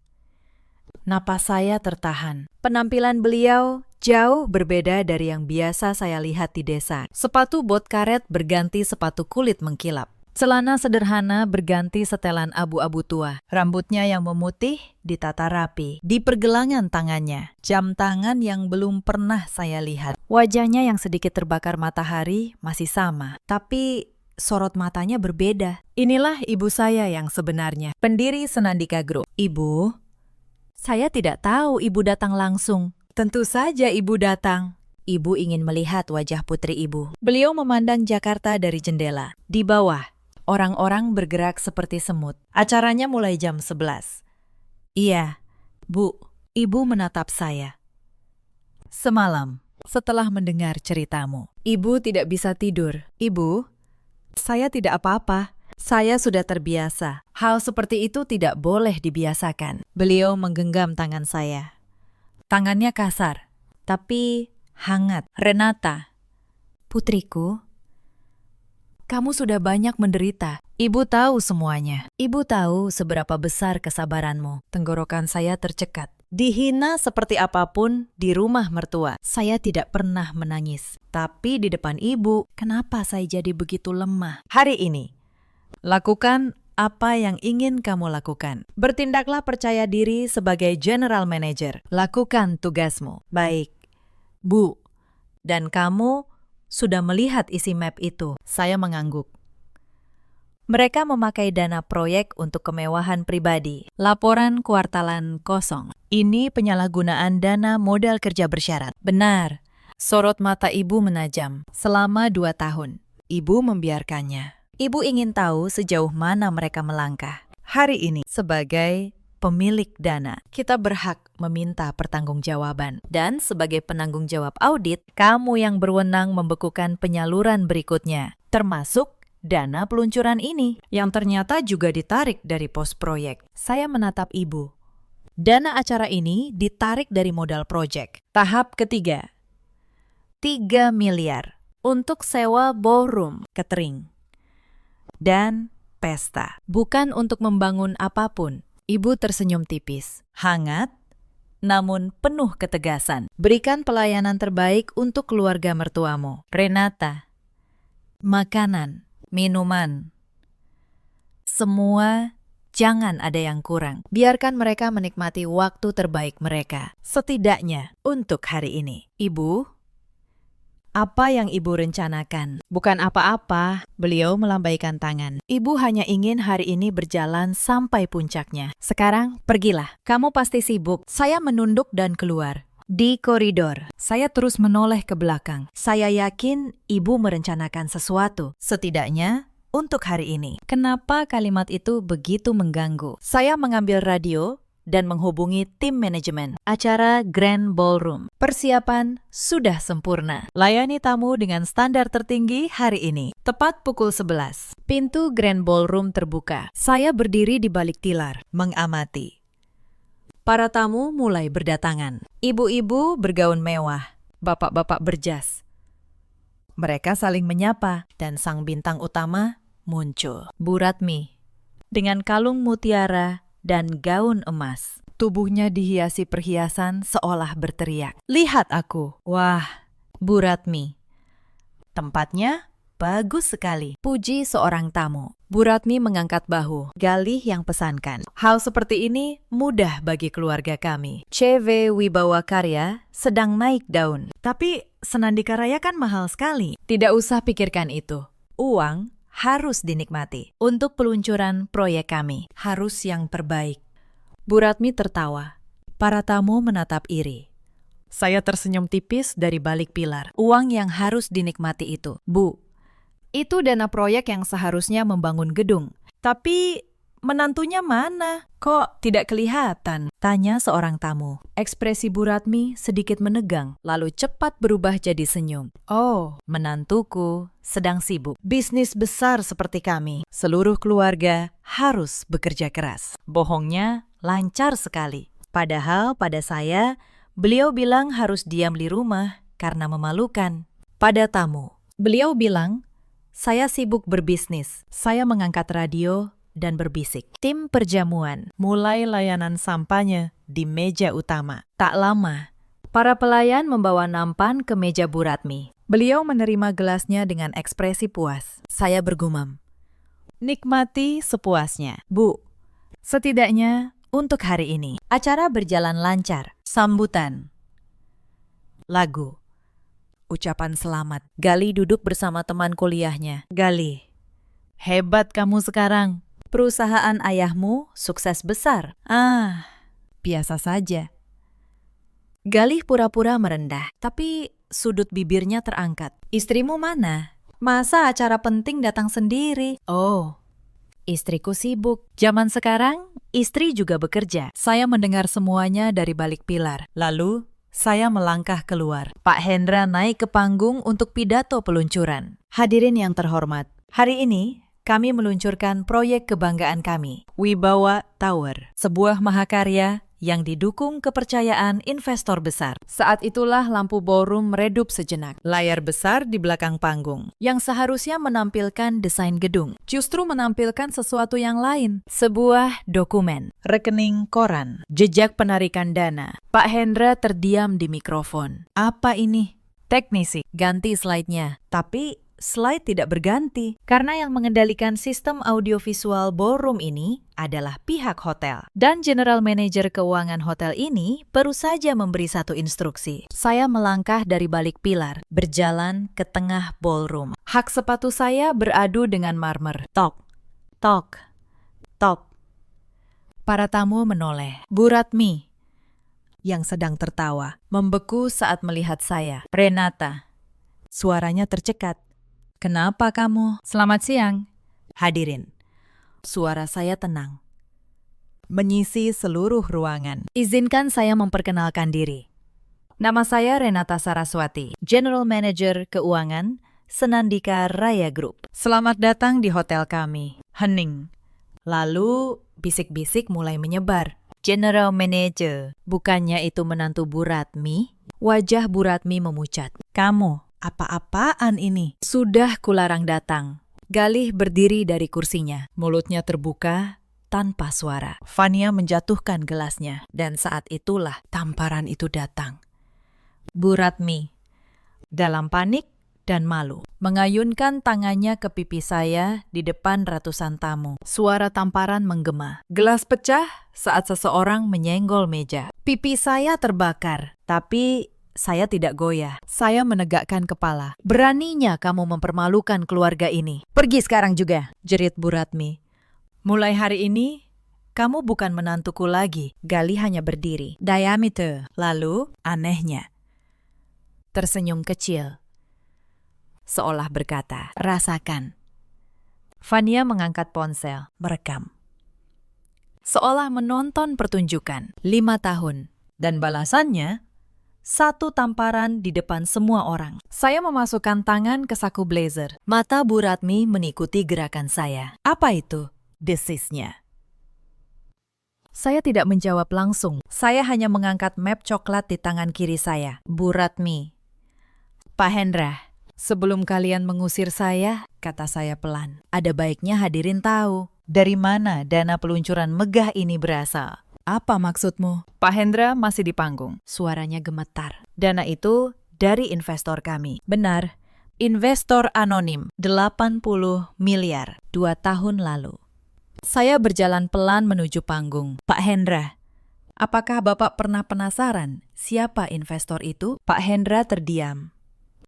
[SPEAKER 1] Napas saya tertahan. Penampilan beliau Jauh berbeda dari yang biasa saya lihat di desa. Sepatu bot karet berganti sepatu kulit mengkilap. Celana sederhana berganti setelan abu-abu tua. Rambutnya yang memutih ditata rapi. Di pergelangan tangannya, jam tangan yang belum pernah saya lihat. Wajahnya yang sedikit terbakar matahari masih sama, tapi sorot matanya berbeda. Inilah ibu saya yang sebenarnya, pendiri Senandika Group. Ibu, saya tidak tahu ibu datang langsung. Tentu saja ibu datang. Ibu ingin melihat wajah putri ibu. Beliau memandang Jakarta dari jendela. Di bawah, orang-orang bergerak seperti semut. Acaranya mulai jam 11. Iya, Bu, ibu menatap saya. Semalam, setelah mendengar ceritamu, ibu tidak bisa tidur. Ibu, saya tidak apa-apa. Saya sudah terbiasa. Hal seperti itu tidak boleh dibiasakan. Beliau menggenggam tangan saya. Tangannya kasar, tapi hangat. Renata, putriku, kamu sudah banyak menderita. Ibu tahu semuanya. Ibu tahu seberapa besar kesabaranmu. Tenggorokan saya tercekat. Dihina seperti apapun di rumah mertua, saya tidak pernah menangis. Tapi di depan ibu, kenapa saya jadi begitu lemah? Hari ini, lakukan apa yang ingin kamu lakukan. Bertindaklah percaya diri sebagai general manager. Lakukan tugasmu. Baik, Bu. Dan kamu sudah melihat isi map itu. Saya mengangguk. Mereka memakai dana proyek untuk kemewahan pribadi. Laporan kuartalan kosong. Ini penyalahgunaan dana modal kerja bersyarat. Benar. Sorot mata ibu menajam. Selama 2 tahun, ibu membiarkannya. Ibu ingin tahu sejauh mana mereka melangkah. Hari ini, sebagai pemilik dana, kita berhak meminta pertanggungjawaban. Dan sebagai penanggung jawab audit, kamu yang berwenang membekukan penyaluran berikutnya, termasuk dana peluncuran ini, yang ternyata juga ditarik dari pos proyek. Saya menatap ibu. Dana acara ini ditarik dari modal proyek. Tahap ketiga, 3 miliar untuk sewa ballroom, catering, dan pesta. Bukan untuk membangun apapun. Ibu tersenyum tipis, hangat, namun penuh ketegasan. Berikan pelayanan terbaik untuk keluarga mertuamu. Renata, makanan, minuman, semua jangan ada yang kurang. Biarkan mereka menikmati waktu terbaik mereka. Setidaknya untuk hari ini. Ibu, apa yang ibu rencanakan? Bukan apa-apa, beliau melambaikan tangan. Ibu hanya ingin hari ini berjalan sampai puncaknya. Sekarang, pergilah. Kamu pasti sibuk. Saya menunduk dan keluar. Di koridor, saya terus menoleh ke belakang. Saya yakin ibu merencanakan sesuatu. Setidaknya, untuk hari ini. Kenapa kalimat itu begitu mengganggu? Saya mengambil radio dan menghubungi tim manajemen. Acara Grand Ballroom. Persiapan sudah sempurna. Layani tamu dengan standar tertinggi hari ini. Tepat pukul 11. Pintu Grand Ballroom terbuka. Saya berdiri di balik tilar, mengamati. Para tamu mulai berdatangan. Ibu-ibu bergaun mewah, bapak-bapak berjas. Mereka saling menyapa dan sang bintang utama muncul. Bu Ratmi, dengan kalung mutiara dan gaun emas. Tubuhnya dihiasi perhiasan seolah berteriak. Lihat aku. Wah, Bu Ratmi. Tempatnya bagus sekali. Puji seorang tamu. Bu Ratmi mengangkat bahu. Galih yang pesankan. Hal seperti ini mudah bagi keluarga kami. CV Wibawa Karya sedang naik daun. Tapi Senandika Raya kan mahal sekali. Tidak usah pikirkan itu. Uang harus dinikmati. Untuk peluncuran proyek kami, harus yang terbaik. Bu Ratmi tertawa. Para tamu menatap iri. Saya tersenyum tipis dari balik pilar. Uang yang harus dinikmati itu. Bu, itu dana proyek yang seharusnya membangun gedung. Tapi menantunya mana? Kok tidak kelihatan? Tanya seorang tamu. Ekspresi Bu Ratmi sedikit menegang, lalu cepat berubah jadi senyum. Oh, menantuku sedang sibuk. Bisnis besar seperti kami, seluruh keluarga harus bekerja keras. Bohongnya lancar sekali. Padahal pada saya, beliau bilang harus diam di rumah karena memalukan. Pada tamu, beliau bilang, saya sibuk berbisnis. Saya mengangkat radio dan berbisik. Tim perjamuan mulai layanan sampanya di meja utama. Tak lama, Para pelayan membawa nampan ke meja Bu Ratmi. Beliau menerima gelasnya dengan ekspresi puas. Saya bergumam, "Nikmati sepuasnya, Bu. Setidaknya untuk hari ini." Acara berjalan lancar. Sambutan. Lagu. Ucapan selamat. Gali duduk bersama teman kuliahnya. "Gali, hebat kamu sekarang. Perusahaan ayahmu sukses besar." "Ah, biasa saja." Galih pura-pura merendah, tapi sudut bibirnya terangkat. "Istrimu mana? Masa acara penting datang sendiri?" "Oh, istriku sibuk. Zaman sekarang, istri juga bekerja." Saya mendengar semuanya dari balik pilar. Lalu, saya melangkah keluar. Pak Hendra naik ke panggung untuk pidato peluncuran. "Hadirin yang terhormat, hari ini kami meluncurkan proyek kebanggaan kami, Wibawa Tower, sebuah mahakarya yang didukung kepercayaan investor besar." Saat itulah lampu ballroom meredup sejenak. Layar besar di belakang panggung, yang seharusnya menampilkan desain gedung, justru menampilkan sesuatu yang lain. Sebuah dokumen, rekening koran, jejak penarikan dana. Pak Hendra terdiam di mikrofon. "Apa ini?" "Teknisi, ganti slide-nya." Tapi slide tidak berganti, karena yang mengendalikan sistem audiovisual ballroom ini adalah pihak hotel. Dan general manager keuangan hotel ini baru saja memberi satu instruksi. Saya melangkah dari balik pilar, berjalan ke tengah ballroom. Hak sepatu saya beradu dengan marmer. Tok, tok, tok. Para tamu menoleh. Bu Ratmi, yang sedang tertawa, membeku saat melihat saya. "Renata." Suaranya tercekat. "Kenapa kamu?" "Selamat siang." "Hadirin." Suara saya tenang, menyisi seluruh ruangan. "Izinkan saya memperkenalkan diri. Nama saya Renata Saraswati, General Manager Keuangan Senandika Raya Group. Selamat datang di hotel kami." Hening. Lalu bisik-bisik mulai menyebar. "General Manager, bukannya itu menantu Bu Ratmi?" Wajah Bu Ratmi memucat. "Kamu, apa-apaan ini?" Sudah kularang datang. Galih berdiri dari kursinya, mulutnya terbuka tanpa suara. Fania menjatuhkan gelasnya, dan saat itulah tamparan itu datang. Bu Ratmi, dalam panik dan malu, mengayunkan tangannya ke pipi saya di depan ratusan tamu. Suara tamparan menggema. Gelas pecah saat seseorang menyenggol meja. Pipi saya terbakar, tapi saya tidak goyah. Saya menegakkan kepala. "Beraninya kamu mempermalukan keluarga ini. Pergi sekarang juga," jerit Bu Ratmi. "Mulai hari ini, kamu bukan menantuku lagi." Gali hanya berdiri. "Diameter." Lalu, anehnya, tersenyum kecil, seolah berkata, "Rasakan." Fania mengangkat ponsel, merekam. Seolah menonton pertunjukan. 5 tahun. Dan balasannya, satu tamparan di depan semua orang. Saya memasukkan tangan ke saku blazer. Mata Bu Ratmi mengikuti gerakan saya. "Apa itu?" desisnya. Saya tidak menjawab langsung. Saya hanya mengangkat map coklat di tangan kiri saya. "Bu Ratmi." "Pak Hendra, sebelum kalian mengusir saya," kata saya pelan, "ada baiknya hadirin tahu dari mana dana peluncuran megah ini berasal." "Apa maksudmu?" Pak Hendra masih di panggung. Suaranya gemetar. "Dana itu dari investor kami." "Benar, investor anonim, 80 miliar 2 tahun lalu." Saya berjalan pelan menuju panggung. "Pak Hendra, apakah Bapak pernah penasaran siapa investor itu?" Pak Hendra terdiam.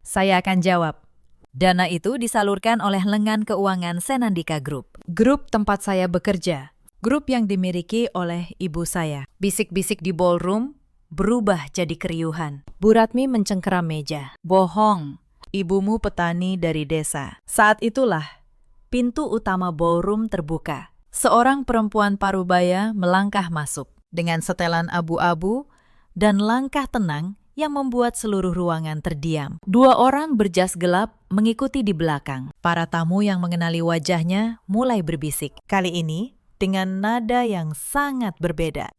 [SPEAKER 1] Saya akan jawab. "Dana itu disalurkan oleh lengan keuangan Senandika Group. Grup tempat saya bekerja. Grup yang dimiliki oleh ibu saya." Bisik-bisik di ballroom berubah jadi keriuhan. Bu Ratmi mencengkeram meja. "Bohong, ibumu petani dari desa." Saat itulah pintu utama ballroom terbuka. Seorang perempuan parubaya melangkah masuk dengan setelan abu-abu dan langkah tenang yang membuat seluruh ruangan terdiam. 2 orang berjas gelap mengikuti di belakang. Para tamu yang mengenali wajahnya mulai berbisik. Kali ini dengan nada yang sangat berbeda.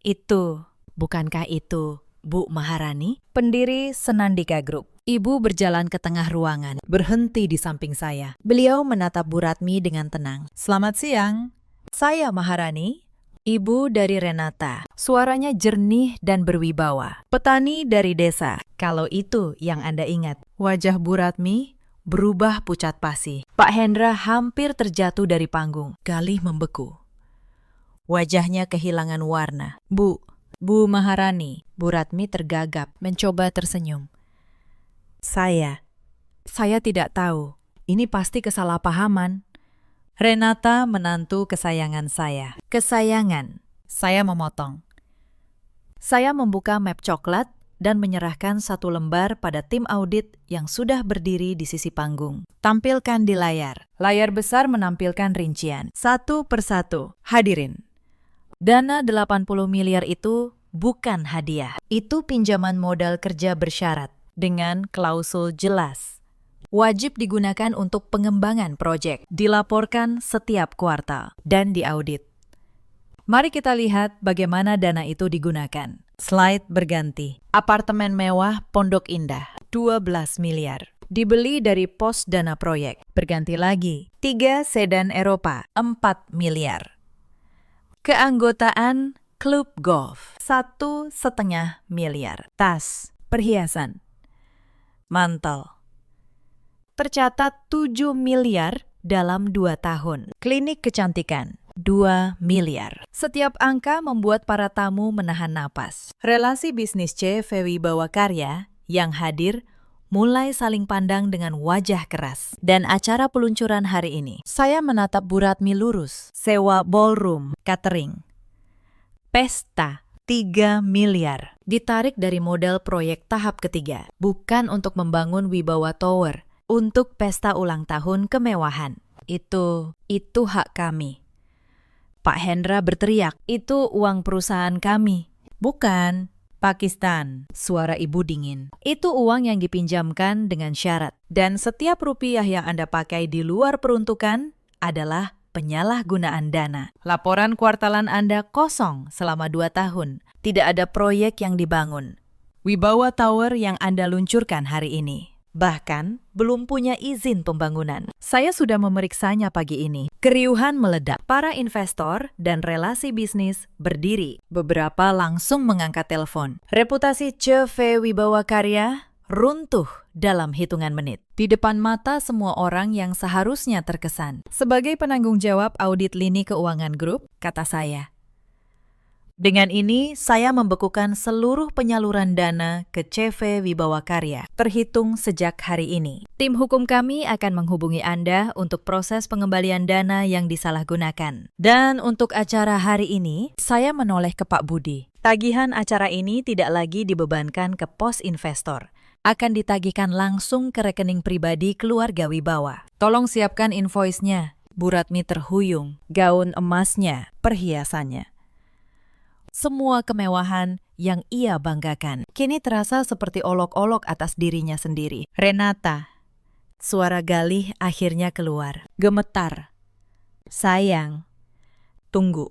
[SPEAKER 1] Bukankah itu Bu Maharani, pendiri Senandika Group?" Ibu berjalan ke tengah ruangan, berhenti di samping saya. Beliau menatap Bu Ratmi dengan tenang. "Selamat siang, saya Maharani, Ibu dari Renata. Suaranya jernih dan berwibawa. Petani dari desa. Kalau itu yang Anda ingat. Wajah Bu Ratmi berubah pucat pasi. Pak Hendra hampir terjatuh dari panggung. Galih membeku. Wajahnya kehilangan warna. Bu Maharani. Bu Ratmi tergagap, mencoba tersenyum. Saya tidak tahu. Ini pasti kesalahpahaman. Renata menantu kesayangan saya. Kesayangan. Saya memotong. Saya membuka map coklat dan menyerahkan satu lembar pada tim audit yang sudah berdiri di sisi panggung. Tampilkan di layar. Layar besar menampilkan rincian. Satu persatu. Hadirin. Dana 80 miliar itu bukan hadiah. Itu pinjaman modal kerja bersyarat dengan klausul jelas. Wajib digunakan untuk pengembangan proyek, dilaporkan setiap kuartal, dan diaudit. Mari kita lihat bagaimana dana itu digunakan. Slide berganti. Apartemen mewah Pondok Indah, 12 miliar. Dibeli dari pos dana proyek. Berganti lagi. 3 sedan Eropa, 4 miliar. Keanggotaan klub golf, 1,5 miliar. Tas, perhiasan, mantel. Tercatat 7 miliar dalam 2 tahun. Klinik kecantikan, 2 miliar. Setiap angka membuat para tamu menahan napas. Relasi bisnis CV Wibawa Karya yang hadir mulai saling pandang dengan wajah keras. Dan acara peluncuran hari ini, saya menatap Bu Ratmi lurus. Sewa ballroom, catering. Pesta, 3 miliar. Ditarik dari modal proyek tahap ketiga. Bukan untuk membangun Wibawa Tower. Untuk pesta ulang tahun kemewahan. Itu hak kami. Pak Hendra berteriak, itu uang perusahaan kami. Bukan, Pakistan, suara ibu dingin. Itu uang yang dipinjamkan dengan syarat. Dan setiap rupiah yang Anda pakai di luar peruntukan adalah penyalahgunaan dana. Laporan kuartalan Anda kosong selama 2 tahun. Tidak ada proyek yang dibangun. Wibawa Tower yang Anda luncurkan hari ini. Bahkan, belum punya izin pembangunan. Saya sudah memeriksanya pagi ini. Keriuhan meledak. Para investor dan relasi bisnis berdiri. Beberapa langsung mengangkat telepon. Reputasi CV Wibawa Karya runtuh dalam hitungan menit. Di depan mata semua orang yang seharusnya terkesan. Sebagai penanggung jawab audit lini keuangan grup, kata saya. Dengan ini, saya membekukan seluruh penyaluran dana ke CV Wibawa Karya, terhitung sejak hari ini. Tim hukum kami akan menghubungi Anda untuk proses pengembalian dana yang disalahgunakan. Dan untuk acara hari ini, saya menoleh ke Pak Budi. Tagihan acara ini tidak lagi dibebankan ke pos investor. Akan ditagihkan langsung ke rekening pribadi keluarga Wibawa. Tolong siapkan invoice-nya. Bu Ratmi terhuyung. Gaun emasnya, perhiasannya. Semua kemewahan yang ia banggakan kini terasa seperti olok-olok atas dirinya sendiri. Renata, suara Galih akhirnya keluar. Gemetar. Sayang, tunggu.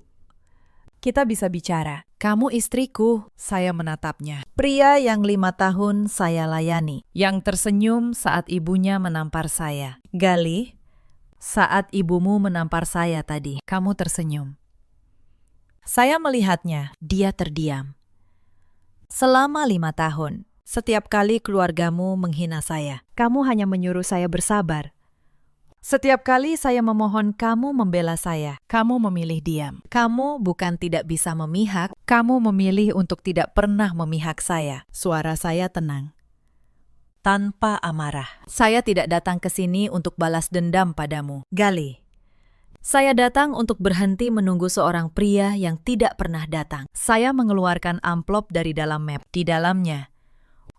[SPEAKER 1] Kita bisa bicara. Kamu istriku, saya menatapnya. Pria yang 5 tahun saya layani, yang tersenyum saat ibunya menampar saya. Galih, saat ibumu menampar saya tadi, kamu tersenyum. Saya melihatnya, dia terdiam. Selama 5 tahun, setiap kali keluargamu menghina saya, kamu hanya menyuruh saya bersabar. Setiap kali saya memohon kamu membela saya, kamu memilih diam. Kamu bukan tidak bisa memihak, kamu memilih untuk tidak pernah memihak saya. Suara saya tenang. Tanpa amarah. Saya tidak datang ke sini untuk balas dendam padamu, Galih. Saya datang untuk berhenti menunggu seorang pria yang tidak pernah datang. Saya mengeluarkan amplop dari dalam map. Di dalamnya,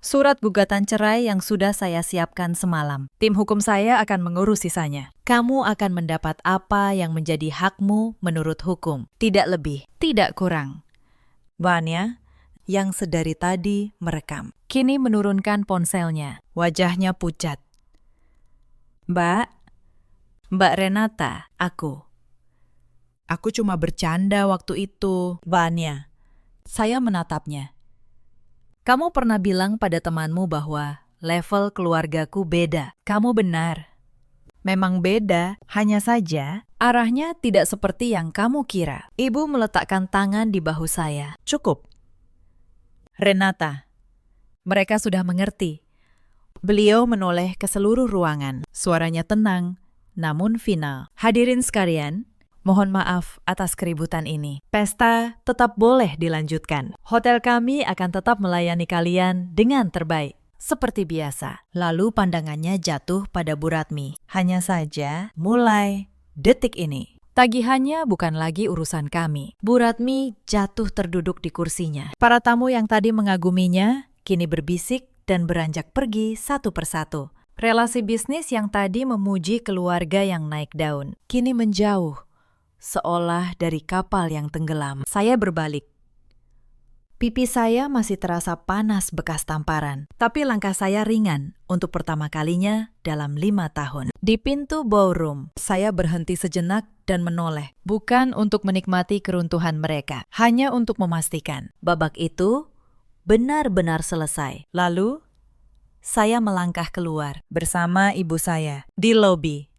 [SPEAKER 1] surat gugatan cerai yang sudah saya siapkan semalam. Tim hukum saya akan mengurus sisanya. Kamu akan mendapat apa yang menjadi hakmu menurut hukum. Tidak lebih, tidak kurang. Vanya, yang sedari tadi merekam, kini menurunkan ponselnya. Wajahnya pucat. Mbak Renata, aku cuma bercanda waktu itu. Vanya, saya menatapnya. Kamu pernah bilang pada temanmu bahwa level keluargaku beda. Kamu benar. Memang beda, hanya saja Arahnya tidak seperti yang kamu kira. Ibu meletakkan tangan di bahu saya. Cukup. Renata. Mereka sudah mengerti. Beliau menoleh ke seluruh ruangan. Suaranya tenang, namun final. Hadirin sekalian, mohon maaf atas keributan ini. Pesta tetap boleh dilanjutkan. Hotel kami akan tetap melayani kalian dengan terbaik. Seperti biasa. Lalu pandangannya jatuh pada Bu Ratmi. Hanya saja, mulai detik ini, tagihannya bukan lagi urusan kami. Bu Ratmi jatuh terduduk di kursinya. Para tamu yang tadi mengaguminya, kini berbisik dan beranjak pergi satu persatu. Relasi bisnis yang tadi memuji keluarga yang naik daun, kini menjauh, seolah dari kapal yang tenggelam. Saya berbalik. Pipi saya masih terasa panas bekas tamparan, tapi langkah saya ringan untuk pertama kalinya dalam 5 tahun. Di pintu ballroom, saya berhenti sejenak dan menoleh, bukan untuk menikmati keruntuhan mereka, hanya untuk memastikan babak itu benar-benar selesai. Lalu, saya melangkah keluar bersama ibu saya di lobi.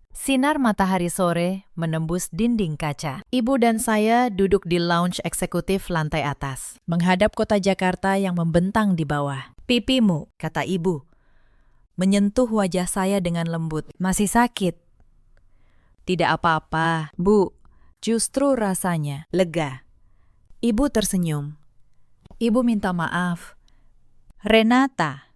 [SPEAKER 1] Sinar matahari sore menembus dinding kaca. Ibu dan saya duduk di lounge eksekutif lantai atas, menghadap kota Jakarta yang membentang di bawah. Pipimu, kata ibu, menyentuh wajah saya dengan lembut. Masih sakit? Tidak apa-apa, Bu. Justru rasanya lega. Ibu tersenyum. Ibu minta maaf. Renata.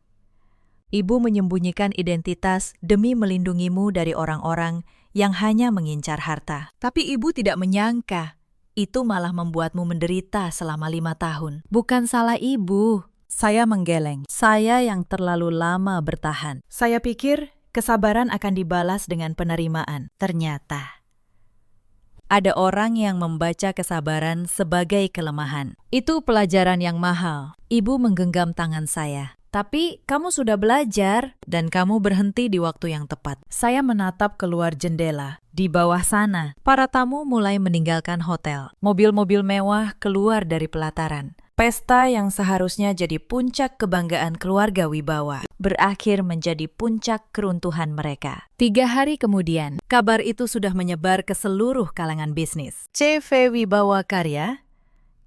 [SPEAKER 1] Ibu menyembunyikan identitas demi melindungimu dari orang-orang yang hanya mengincar harta. Tapi ibu tidak menyangka, itu malah membuatmu menderita selama 5 tahun. Bukan salah ibu. Saya menggeleng. Saya yang terlalu lama bertahan. Saya pikir kesabaran akan dibalas dengan penerimaan. Ternyata ada orang yang membaca kesabaran sebagai kelemahan. Itu pelajaran yang mahal. Ibu menggenggam tangan saya. Tapi kamu sudah belajar dan kamu berhenti di waktu yang tepat. Saya menatap keluar jendela. Di bawah sana, para tamu mulai meninggalkan hotel. Mobil-mobil mewah keluar dari pelataran. Pesta yang seharusnya jadi puncak kebanggaan keluarga Wibawa berakhir menjadi puncak keruntuhan mereka. 3 hari kemudian, kabar itu sudah menyebar ke seluruh kalangan bisnis. CV Wibawa Karya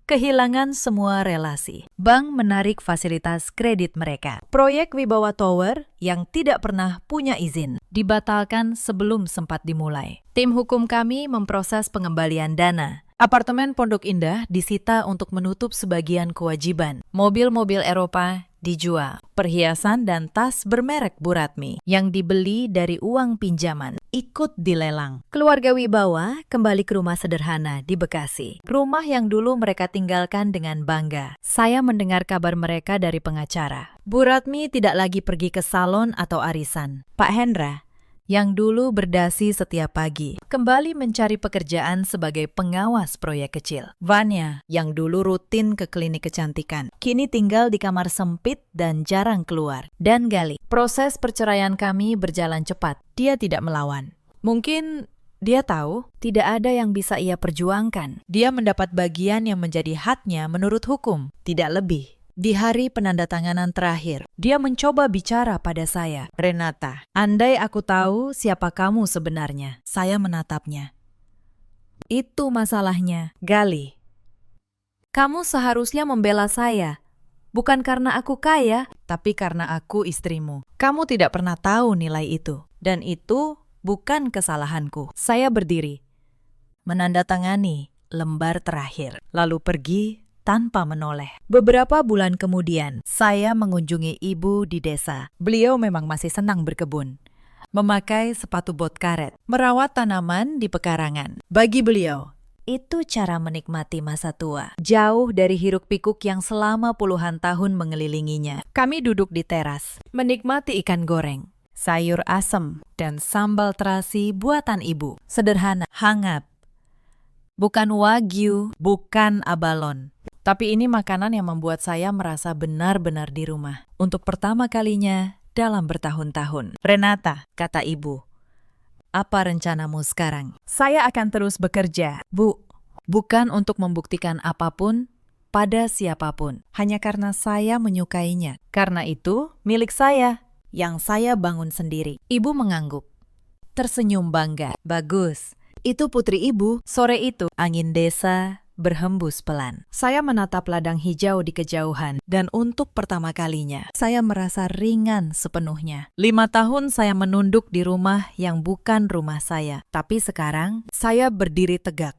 [SPEAKER 1] kehilangan semua relasi. Bank menarik fasilitas kredit mereka. Proyek Wibawa Tower yang tidak pernah punya izin dibatalkan sebelum sempat dimulai. Tim hukum kami memproses pengembalian dana. Apartemen Pondok Indah disita untuk menutup sebagian kewajiban. Mobil-mobil Eropa dijual. Perhiasan dan tas bermerek Bu Ratmi yang dibeli dari uang pinjaman ikut dilelang. Keluarga Wibawa kembali ke rumah sederhana di Bekasi. Rumah yang dulu mereka tinggalkan dengan bangga. Saya mendengar kabar mereka dari pengacara. Bu Ratmi tidak lagi pergi ke salon atau arisan. Pak Hendra, yang dulu berdasi setiap pagi, kembali mencari pekerjaan sebagai pengawas proyek kecil. Vanya, yang dulu rutin ke klinik kecantikan, kini tinggal di kamar sempit dan jarang keluar. Dan Gali, proses perceraian kami berjalan cepat. Dia tidak melawan. Mungkin dia tahu tidak ada yang bisa ia perjuangkan. Dia mendapat bagian yang menjadi haknya menurut hukum, tidak lebih. Di hari penandatanganan terakhir, dia mencoba bicara pada saya. Renata, andai aku tahu siapa kamu sebenarnya. Saya menatapnya. Itu masalahnya, Gali. Kamu seharusnya membela saya. Bukan karena aku kaya, tapi karena aku istrimu. Kamu tidak pernah tahu nilai itu. Dan itu bukan kesalahanku. Saya berdiri, menandatangani lembar terakhir, lalu pergi tanpa menoleh. Beberapa bulan kemudian, saya mengunjungi ibu di desa. Beliau memang masih senang berkebun, memakai sepatu bot karet, merawat tanaman di pekarangan. Bagi beliau, itu cara menikmati masa tua, jauh dari hiruk-pikuk yang selama puluhan tahun mengelilinginya. Kami duduk di teras, menikmati ikan goreng, sayur asem, dan sambal terasi buatan ibu. Sederhana, hangat. Bukan wagyu, bukan abalon. Tapi ini makanan yang membuat saya merasa benar-benar di rumah. Untuk pertama kalinya dalam bertahun-tahun. Renata, kata ibu, apa rencanamu sekarang? Saya akan terus bekerja, Bu. Bukan untuk membuktikan apapun pada siapapun. Hanya karena saya menyukainya. Karena itu milik saya, yang saya bangun sendiri. Ibu mengangguk, tersenyum bangga. Bagus.
[SPEAKER 2] Itu putri ibu.
[SPEAKER 1] Sore itu, angin desa berhembus pelan. Saya menatap ladang hijau di kejauhan, dan untuk pertama kalinya, saya merasa ringan sepenuhnya. 5 tahun saya menunduk di rumah yang bukan rumah saya, tapi sekarang saya berdiri tegak.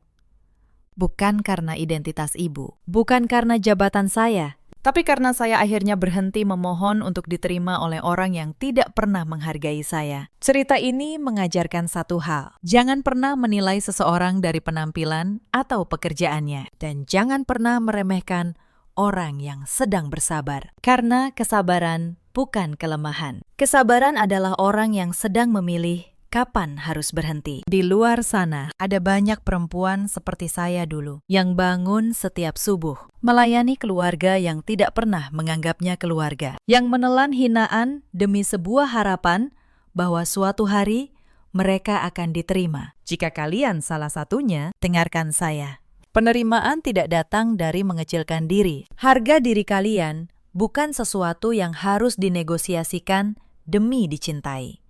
[SPEAKER 1] Bukan karena identitas ibu, bukan karena jabatan saya, tapi karena saya akhirnya berhenti memohon untuk diterima oleh orang yang tidak pernah menghargai saya. Cerita ini mengajarkan satu hal. Jangan pernah menilai seseorang dari penampilan atau pekerjaannya. Dan jangan pernah meremehkan orang yang sedang bersabar. Karena kesabaran bukan kelemahan. Kesabaran adalah orang yang sedang memilih kapan harus berhenti. Di luar sana, ada banyak perempuan seperti saya dulu, yang bangun setiap subuh, melayani keluarga yang tidak pernah menganggapnya keluarga, yang menelan hinaan demi sebuah harapan bahwa suatu hari mereka akan diterima. Jika kalian salah satunya, dengarkan saya. Penerimaan tidak datang dari mengecilkan diri. Harga diri kalian bukan sesuatu yang harus dinegosiasikan demi dicintai.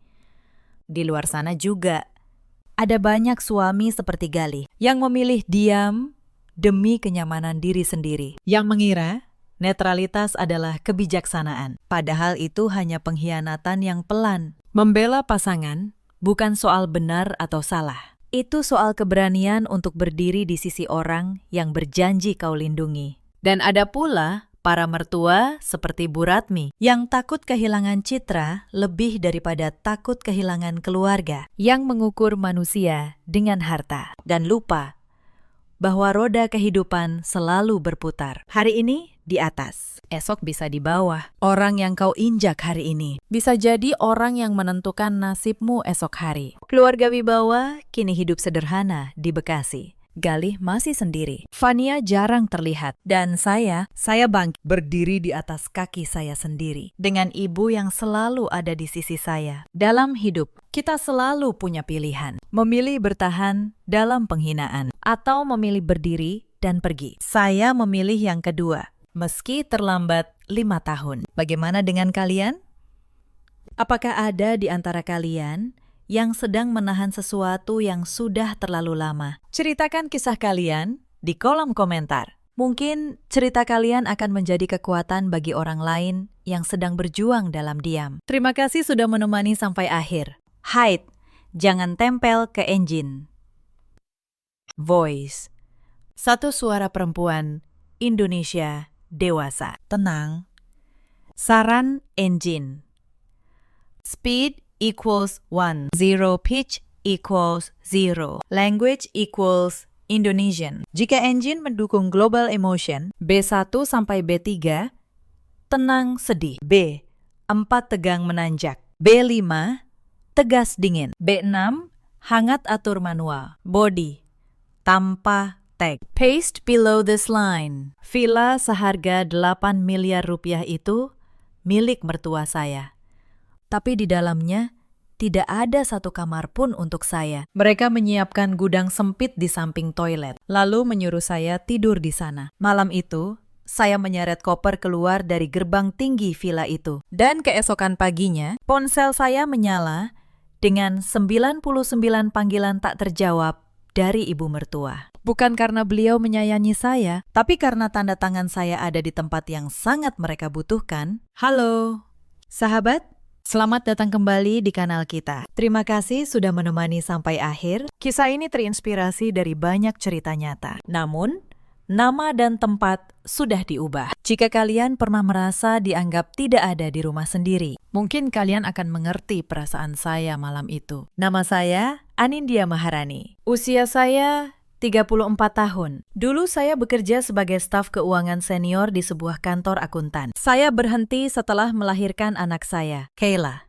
[SPEAKER 1] Di luar sana juga, ada banyak suami seperti Galih yang memilih diam demi kenyamanan diri sendiri, yang mengira netralitas adalah kebijaksanaan. Padahal itu hanya pengkhianatan yang pelan. Membela pasangan bukan soal benar atau salah. Itu soal keberanian untuk berdiri di sisi orang yang berjanji kau lindungi. Dan ada pula para mertua seperti Bu Ratmi yang takut kehilangan citra lebih daripada takut kehilangan keluarga, yang mengukur manusia dengan harta dan lupa bahwa roda kehidupan selalu berputar. Hari ini di atas, esok bisa di bawah. Orang yang kau injak hari ini bisa jadi orang yang menentukan nasibmu esok hari. Keluarga Wibawa kini hidup sederhana di Bekasi. Galih masih sendiri. Fania jarang terlihat. Dan saya bangkit berdiri di atas kaki saya sendiri. Dengan ibu yang selalu ada di sisi saya. Dalam hidup, kita selalu punya pilihan. Memilih bertahan dalam penghinaan. Atau memilih berdiri dan pergi. Saya memilih yang kedua. Meski terlambat 5 tahun. Bagaimana dengan kalian? Apakah ada di antara kalian yang sedang menahan sesuatu yang sudah terlalu lama? Ceritakan kisah kalian di kolom komentar. Mungkin cerita kalian akan menjadi kekuatan bagi orang lain yang sedang berjuang dalam diam. Terima kasih sudah menemani sampai akhir. Hide, jangan tempel ke engine. Voice, satu suara perempuan Indonesia dewasa. Tenang. Saran engine. Speed equals 1. Zero pitch equals 0. Language equals Indonesian. Jika engine mendukung global emotion, B1 sampai B3, tenang sedih. B, 4 tegang menanjak. B5, tegas dingin. B6, hangat atur manual. Body, tanpa tag. Paste below this line. Villa seharga 8 miliar rupiah itu milik mertua saya. Tapi di dalamnya tidak ada satu kamar pun untuk saya. Mereka menyiapkan gudang sempit di samping toilet, lalu menyuruh saya tidur di sana. Malam itu, saya menyeret koper keluar dari gerbang tinggi villa itu. Dan keesokan paginya, ponsel saya menyala dengan 99 panggilan tak terjawab dari ibu mertua. Bukan karena beliau menyayangi saya, tapi karena tanda tangan saya ada di tempat yang sangat mereka butuhkan. Halo, sahabat. Selamat datang kembali di kanal kita. Terima kasih sudah menemani sampai akhir. Kisah ini terinspirasi dari banyak cerita nyata. Namun, nama dan tempat sudah diubah. Jika kalian pernah merasa dianggap tidak ada di rumah sendiri, mungkin kalian akan mengerti perasaan saya malam itu. Nama saya Anindya Maharani. Usia saya 34 tahun. Dulu saya bekerja sebagai staf keuangan senior di sebuah kantor akuntan. Saya berhenti setelah melahirkan anak saya, Kayla,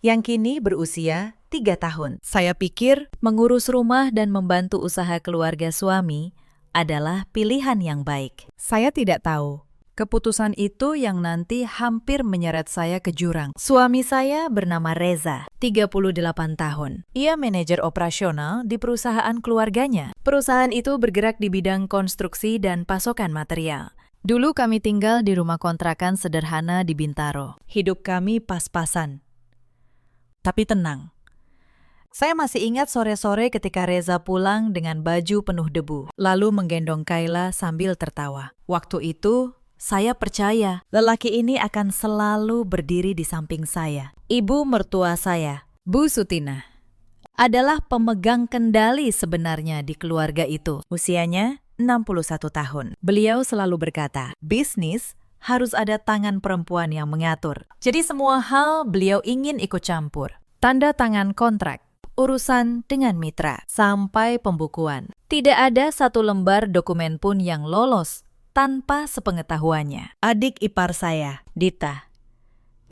[SPEAKER 1] yang kini berusia 3 tahun. Saya pikir mengurus rumah dan membantu usaha keluarga suami adalah pilihan yang baik. Saya tidak tahu keputusan itu yang nanti hampir menyeret saya ke jurang. Suami saya bernama Reza, 38 tahun. Ia manajer operasional di perusahaan keluarganya. Perusahaan itu bergerak di bidang konstruksi dan pasokan material. Dulu kami tinggal di rumah kontrakan sederhana di Bintaro. Hidup kami pas-pasan. Tapi tenang. Saya masih ingat sore-sore ketika Reza pulang dengan baju penuh debu, lalu menggendong Kayla sambil tertawa. Waktu itu, saya percaya lelaki ini akan selalu berdiri di samping saya. Ibu mertua saya, Bu Sutina, adalah pemegang kendali sebenarnya di keluarga itu. Usianya 61 tahun. Beliau selalu berkata, bisnis harus ada tangan perempuan yang mengatur. Jadi semua hal beliau ingin ikut campur. Tanda tangan kontrak, urusan dengan mitra, sampai pembukuan. Tidak ada satu lembar dokumen pun yang lolos tanpa sepengetahuannya. Adik ipar saya, Dita,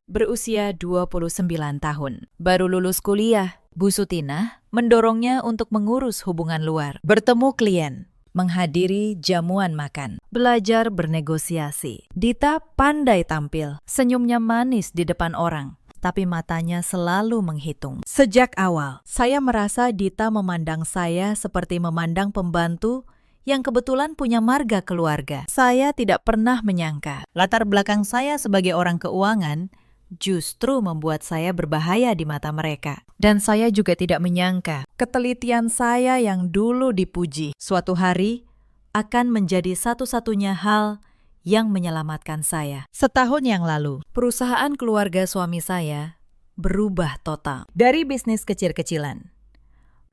[SPEAKER 1] berusia 29 tahun, baru lulus kuliah. Bu Sutina mendorongnya untuk mengurus hubungan luar, bertemu klien, menghadiri jamuan makan, belajar bernegosiasi. Dita pandai tampil, senyumnya manis di depan orang, tapi matanya selalu menghitung. Sejak awal, saya merasa Dita memandang saya seperti memandang pembantu yang kebetulan punya marga keluarga. Saya tidak pernah menyangka latar belakang saya sebagai orang keuangan justru membuat saya berbahaya di mata mereka. Dan saya juga tidak menyangka ketelitian saya yang dulu dipuji suatu hari akan menjadi satu-satunya hal yang menyelamatkan saya. Setahun yang lalu, perusahaan keluarga suami saya berubah total. Dari bisnis kecil-kecilan,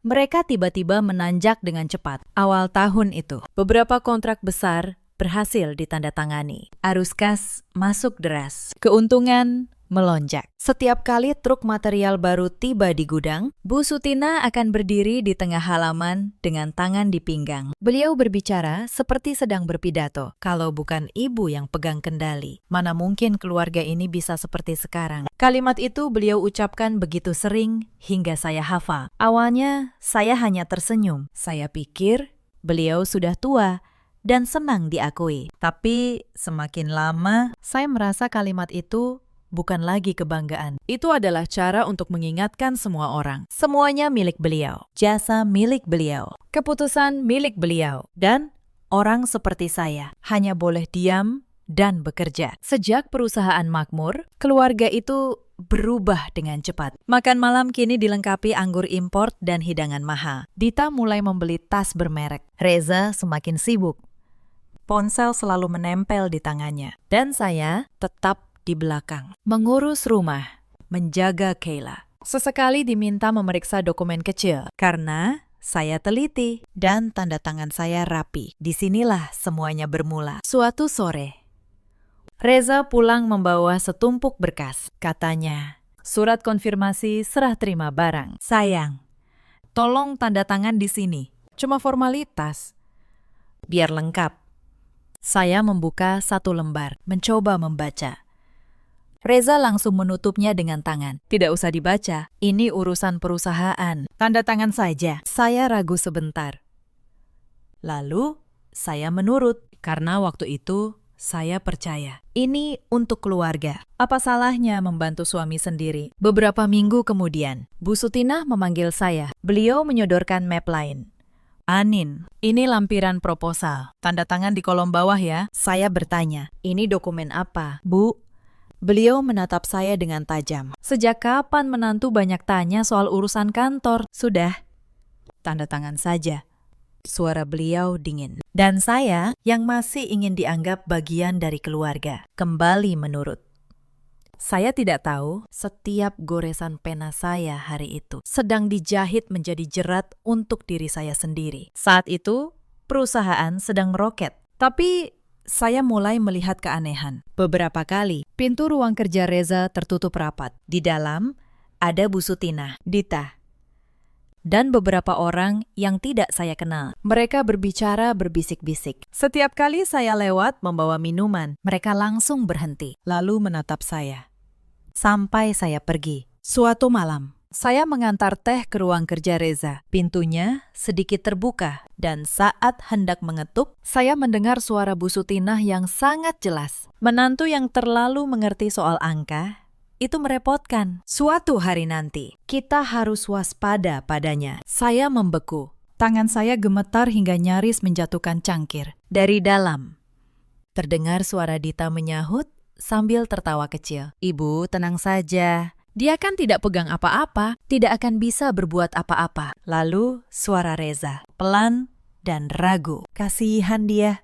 [SPEAKER 1] mereka tiba-tiba menanjak dengan cepat. Awal tahun itu, beberapa kontrak besar berhasil ditandatangani. Arus kas masuk deras. Keuntungan melonjak. Setiap kali truk material baru tiba di gudang, Bu Sutina akan berdiri di tengah halaman dengan tangan di pinggang. Beliau berbicara seperti sedang berpidato. Kalau bukan ibu yang pegang kendali, mana mungkin keluarga ini bisa seperti sekarang. Kalimat itu beliau ucapkan begitu sering hingga saya hafal. Awalnya saya hanya tersenyum. Saya pikir beliau sudah tua dan senang diakui. Tapi semakin lama, saya merasa kalimat itu bukan lagi kebanggaan. Itu adalah cara untuk mengingatkan semua orang. Semuanya milik beliau. Jasa milik beliau. Keputusan milik beliau. Dan orang seperti saya hanya boleh diam dan bekerja. Sejak perusahaan makmur, keluarga itu berubah dengan cepat. Makan malam kini dilengkapi anggur import dan hidangan mahal. Dita mulai membeli tas bermerek. Reza semakin sibuk. Ponsel selalu menempel di tangannya. Dan saya tetap di belakang, mengurus rumah, menjaga Kayla. Sesekali diminta memeriksa dokumen kecil, karena saya teliti dan tanda tangan saya rapi. Disinilah semuanya bermula. Suatu sore, Reza pulang membawa setumpuk berkas. Katanya, surat konfirmasi serah terima barang. Sayang, tolong tanda tangan di sini. Cuma formalitas. Biar lengkap. Saya membuka satu lembar, mencoba membaca. Reza langsung menutupnya dengan tangan. Tidak usah dibaca, ini urusan perusahaan. Tanda tangan saja. Saya ragu sebentar. Lalu, saya menurut. Karena waktu itu, saya percaya. Ini untuk keluarga. Apa salahnya membantu suami sendiri? Beberapa minggu kemudian, Bu Sutina memanggil saya. Beliau menyodorkan map lain. Anin, ini lampiran proposal. Tanda tangan di kolom bawah ya. Saya bertanya, ini dokumen apa, Bu? Beliau menatap saya dengan tajam. Sejak kapan menantu banyak tanya soal urusan kantor? Sudah, tanda tangan saja. Suara beliau dingin. Dan saya yang masih ingin dianggap bagian dari keluarga, kembali menurut. Saya tidak tahu setiap goresan pena saya hari itu sedang dijahit menjadi jerat untuk diri saya sendiri. Saat itu, perusahaan sedang meroket. Tapi saya mulai melihat keanehan. Beberapa kali, pintu ruang kerja Reza tertutup rapat. Di dalam, ada Bu Sutina, Dita, dan beberapa orang yang tidak saya kenal. Mereka berbicara berbisik-bisik. Setiap kali saya lewat membawa minuman, mereka langsung berhenti, lalu menatap saya. Sampai saya pergi. Suatu malam, saya mengantar teh ke ruang kerja Reza. Pintunya sedikit terbuka, dan saat hendak mengetuk, saya mendengar suara Bu Sutina yang sangat jelas. Menantu yang terlalu mengerti soal angka, itu merepotkan. Suatu hari nanti, kita harus waspada padanya. Saya membeku. Tangan saya gemetar hingga nyaris menjatuhkan cangkir. Dari dalam, terdengar suara Dita menyahut sambil tertawa kecil. Ibu, tenang saja. Dia kan tidak pegang apa-apa, tidak akan bisa berbuat apa-apa. Lalu suara Reza, pelan dan ragu. Kasihan dia.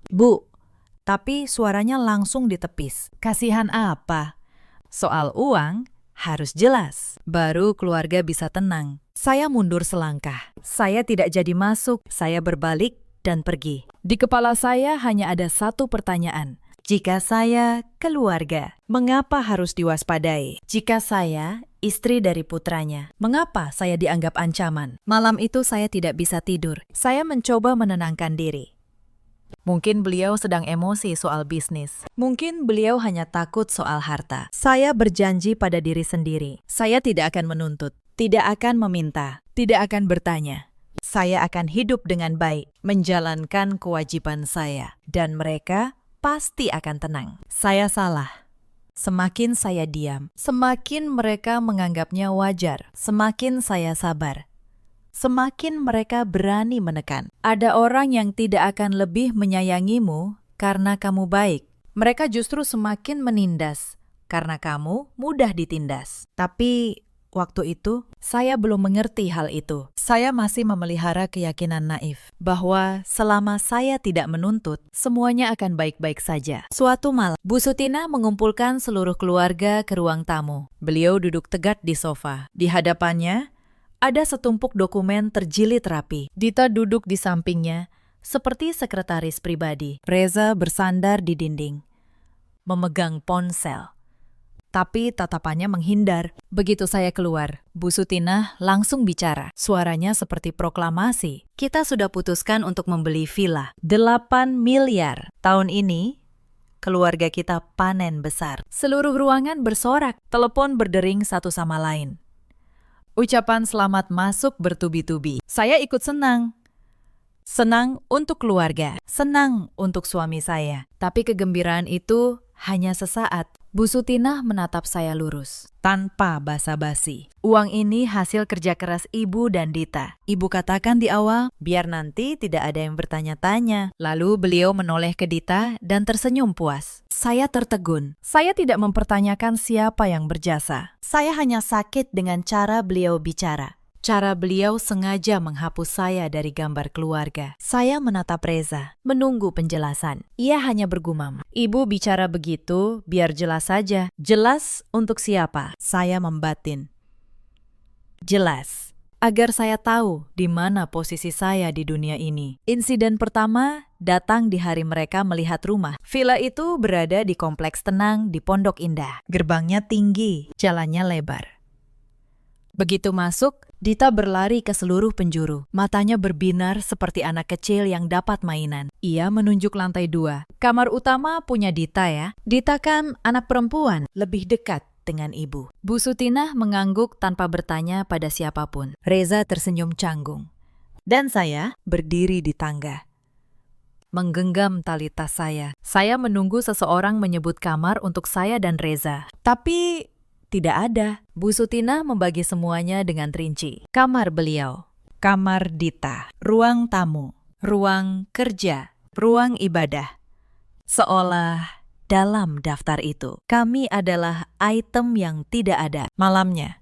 [SPEAKER 1] Bu, tapi suaranya langsung ditepis. Kasihan apa? Soal uang harus jelas. Baru keluarga bisa tenang. Saya mundur selangkah. Saya tidak jadi masuk. Saya berbalik dan pergi. Di kepala saya hanya ada satu pertanyaan. Jika saya keluarga, mengapa harus diwaspadai? Jika saya istri dari putranya, mengapa saya dianggap ancaman? Malam itu saya tidak bisa tidur. Saya mencoba menenangkan diri. Mungkin beliau sedang emosi soal bisnis. Mungkin beliau hanya takut soal harta. Saya berjanji pada diri sendiri. Saya tidak akan menuntut, tidak akan meminta, tidak akan bertanya. Saya akan hidup dengan baik, menjalankan kewajiban saya. Dan mereka pasti akan tenang. Saya salah. Semakin saya diam, semakin mereka menganggapnya wajar. Semakin saya sabar, semakin mereka berani menekan. Ada orang yang tidak akan lebih menyayangimu karena kamu baik. Mereka justru semakin menindas karena kamu mudah ditindas. Tapi waktu itu, saya belum mengerti hal itu. Saya masih memelihara keyakinan naif bahwa selama saya tidak menuntut, semuanya akan baik-baik saja. Suatu malam, Bu Sutina mengumpulkan seluruh keluarga ke ruang tamu. Beliau duduk tegak di sofa. Di hadapannya, ada setumpuk dokumen terjilid rapi. Dita duduk di sampingnya, seperti sekretaris pribadi. Reza bersandar di dinding, memegang ponsel. Tapi tatapannya menghindar. Begitu saya keluar, Bu Sutina langsung bicara. Suaranya seperti proklamasi. Kita sudah putuskan untuk membeli villa. 8 miliar. Tahun ini, keluarga kita panen besar. Seluruh ruangan bersorak. Telepon berdering satu sama lain. Ucapan selamat masuk bertubi-tubi. Saya ikut senang. Senang untuk keluarga. Senang untuk suami saya. Tapi kegembiraan itu hanya sesaat. Bu Sutina menatap saya lurus, tanpa basa-basi. Uang ini hasil kerja keras Ibu dan Dita. Ibu katakan di awal, biar nanti tidak ada yang bertanya-tanya. Lalu beliau menoleh ke Dita dan tersenyum puas. Saya tertegun. Saya tidak mempertanyakan siapa yang berjasa. Saya hanya sakit dengan cara beliau bicara. Cara beliau sengaja menghapus saya dari gambar keluarga. Saya menatap Reza, menunggu penjelasan. Ia hanya bergumam. Ibu bicara begitu, biar jelas saja. Jelas untuk siapa? Saya membatin. Jelas. Agar saya tahu di mana posisi saya di dunia ini. Insiden pertama datang di hari mereka melihat rumah. Villa itu berada di kompleks tenang di Pondok Indah. Gerbangnya tinggi, jalannya lebar. Begitu masuk, Dita berlari ke seluruh penjuru. Matanya berbinar seperti anak kecil yang dapat mainan. Ia menunjuk lantai 2. Kamar utama punya Dita ya. Dita kan anak perempuan, lebih dekat dengan ibu. Bu Sutina mengangguk tanpa bertanya pada siapapun. Reza tersenyum canggung. Dan saya berdiri di tangga, menggenggam tali tas saya. Saya menunggu seseorang menyebut kamar untuk saya dan Reza. Tapi tidak ada. Bu Sutina membagi semuanya dengan rinci. Kamar beliau, kamar Dita, ruang tamu, ruang kerja, ruang ibadah. Seolah dalam daftar itu, kami adalah item yang tidak ada. Malamnya,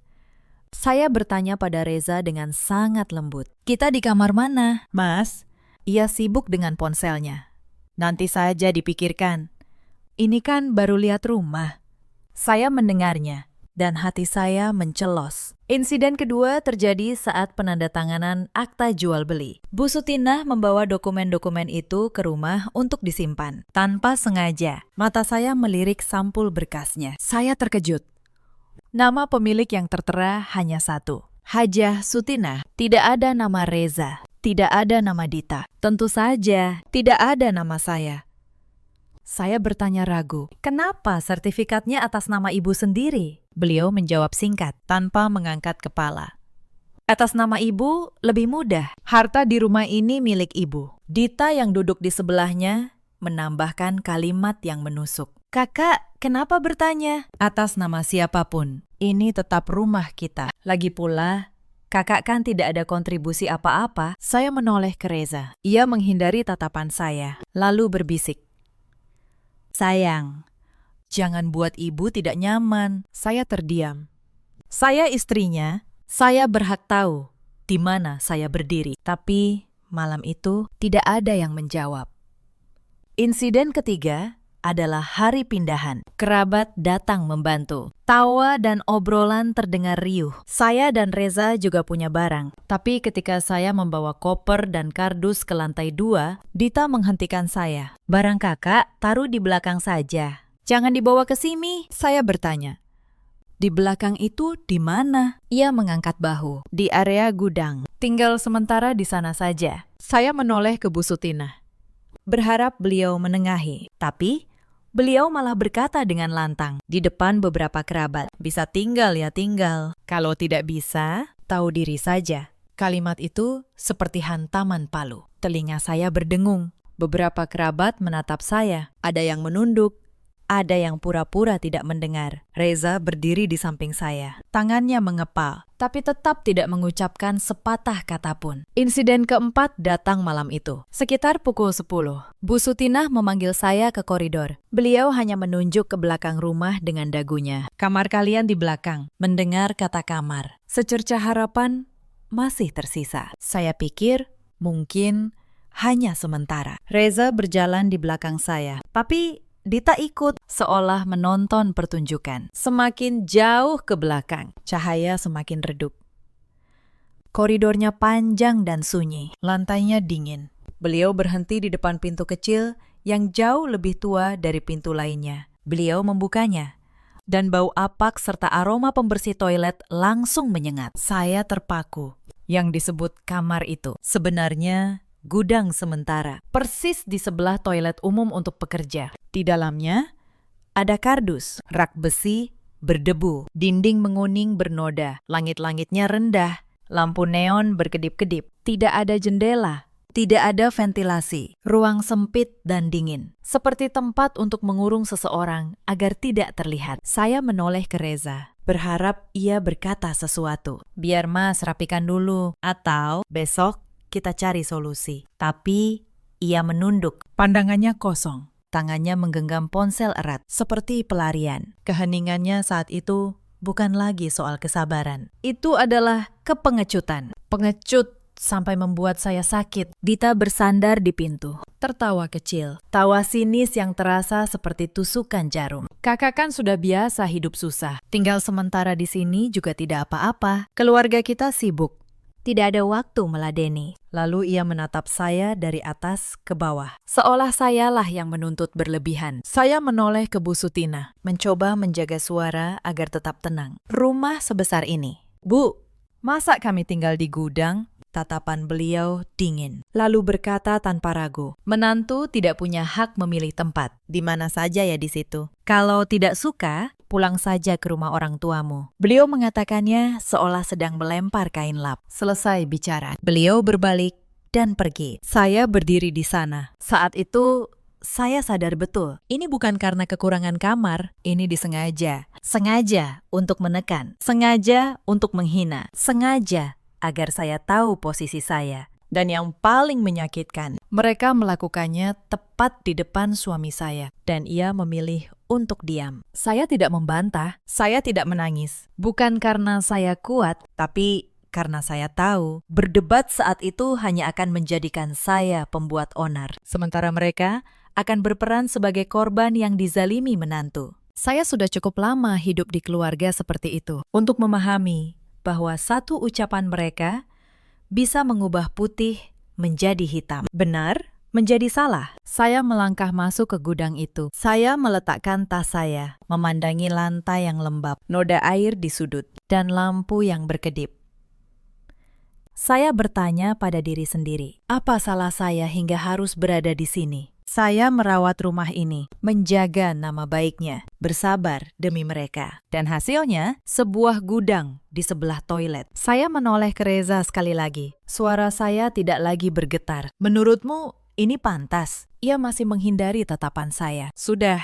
[SPEAKER 1] saya bertanya pada Reza dengan sangat lembut. Kita di kamar mana? Mas, ia sibuk dengan ponselnya. Nanti saja dipikirkan. Ini kan baru lihat rumah. Saya mendengarnya. Dan hati saya mencelos. Insiden kedua terjadi saat penandatanganan akta jual beli. Bu Sutina membawa dokumen-dokumen itu ke rumah untuk disimpan. Tanpa sengaja, mata saya melirik sampul berkasnya. Saya terkejut. Nama pemilik yang tertera hanya satu, Hajah Sutina. Tidak ada nama Reza, tidak ada nama Dita. Tentu saja tidak ada nama saya. Saya bertanya ragu, kenapa sertifikatnya atas nama ibu sendiri? Beliau menjawab singkat, tanpa mengangkat kepala. Atas nama ibu lebih mudah. Harta di rumah ini milik ibu. Dita yang duduk di sebelahnya menambahkan kalimat yang menusuk. Kakak, kenapa bertanya? Atas nama siapapun, ini tetap rumah kita. Lagi pula, kakak kan tidak ada kontribusi apa-apa. Saya menoleh ke Reza. Ia menghindari tatapan saya, lalu berbisik. Sayang, Jangan buat ibu tidak nyaman.
[SPEAKER 2] Saya terdiam.
[SPEAKER 1] Saya istrinya, saya berhak tahu di mana saya berdiri. Tapi malam itu tidak ada yang menjawab. Insiden ketiga adalah hari pindahan. Kerabat datang membantu. Tawa dan obrolan terdengar riuh. Saya dan Reza juga punya barang. Tapi ketika saya membawa koper dan kardus ke lantai 2, Dita menghentikan saya. Barang kakak taruh di belakang saja. Jangan dibawa ke sini, saya bertanya. Di belakang itu di mana? Ia mengangkat bahu. Di area gudang. Tinggal sementara di sana saja.
[SPEAKER 2] Saya menoleh ke Bu Sutina.
[SPEAKER 1] Berharap beliau menengahi. Tapi beliau malah berkata dengan lantang di depan beberapa kerabat. Bisa tinggal ya tinggal. Kalau tidak bisa, tahu diri saja. Kalimat itu seperti hantaman palu. Telinga saya berdengung. Beberapa kerabat menatap saya. Ada yang menunduk. Ada yang pura-pura tidak mendengar. Reza berdiri di samping saya. Tangannya mengepal, tapi tetap tidak mengucapkan sepatah kata pun. Insiden keempat datang malam itu. Sekitar pukul 10. Bu Sutinah memanggil saya ke koridor. Beliau hanya menunjuk ke belakang rumah dengan dagunya. Kamar kalian di belakang. Mendengar kata kamar. Secerca harapan masih tersisa. Saya pikir mungkin hanya sementara. Reza berjalan di belakang saya. Tapi Dita ikut, seolah menonton pertunjukan. Semakin jauh ke belakang, cahaya semakin redup. Koridornya panjang dan sunyi, lantainya dingin. Beliau berhenti di depan pintu kecil yang jauh lebih tua dari pintu lainnya. Beliau membukanya, dan bau apak serta aroma pembersih toilet langsung menyengat. Saya terpaku. Yang disebut kamar itu sebenarnya gudang sementara, persis di sebelah toilet umum untuk pekerja. Di dalamnya ada kardus, rak besi berdebu, dinding menguning bernoda, langit-langitnya rendah, lampu neon berkedip-kedip, tidak ada jendela, tidak ada ventilasi, ruang sempit dan dingin, seperti tempat untuk mengurung seseorang agar tidak terlihat. Saya menoleh ke Reza, berharap ia berkata sesuatu. Biar Mas rapikan dulu, atau besok kita cari solusi. Tapi ia menunduk. Pandangannya kosong. Tangannya menggenggam ponsel erat, seperti pelarian. Keheningannya saat itu bukan lagi soal kesabaran. Itu adalah kepengecutan. Pengecut sampai membuat saya sakit. Dita bersandar di pintu. Tertawa kecil. Tawa sinis yang terasa seperti tusukan jarum. Kakak kan sudah biasa hidup susah. Tinggal sementara di sini juga tidak apa-apa. Keluarga kita sibuk. Tidak ada waktu meladeni. Lalu ia menatap saya dari atas ke bawah. Seolah sayalah yang menuntut berlebihan. Saya menoleh ke Bu Sutina, mencoba menjaga suara agar tetap tenang. Rumah sebesar ini. Bu, masa kami tinggal di gudang? Tatapan beliau dingin. Lalu berkata tanpa ragu, menantu tidak punya hak memilih tempat. Di mana saja ya di situ. Kalau tidak suka, pulang saja ke rumah orang tuamu. Beliau mengatakannya seolah sedang melempar kain lap. Selesai bicara. Beliau berbalik dan pergi. Saya berdiri di sana. Saat itu saya sadar betul, ini bukan karena kekurangan kamar, ini disengaja. Sengaja untuk menekan, sengaja untuk menghina, sengaja agar saya tahu posisi saya. Dan yang paling menyakitkan, mereka melakukannya tepat di depan suami saya. Dan ia memilih untuk diam. Saya tidak membantah, saya tidak menangis. Bukan karena saya kuat, tapi karena saya tahu berdebat saat itu hanya akan menjadikan saya pembuat onar. Sementara mereka akan berperan sebagai korban yang dizalimi menantu. Saya sudah cukup lama hidup di keluarga seperti itu untuk memahami bahwa satu ucapan mereka bisa mengubah putih menjadi hitam. Benar, menjadi salah. Saya melangkah masuk ke gudang itu. Saya meletakkan tas saya, memandangi lantai yang lembab, noda air di sudut, dan lampu yang berkedip. Saya bertanya pada diri sendiri, apa salah saya hingga harus berada di sini? Saya merawat rumah ini, menjaga nama baiknya, bersabar demi mereka. Dan hasilnya, sebuah gudang di sebelah toilet. Saya menoleh ke Reza sekali lagi. Suara saya tidak lagi bergetar. Menurutmu, ini pantas? Ia masih menghindari tatapan saya. Sudah,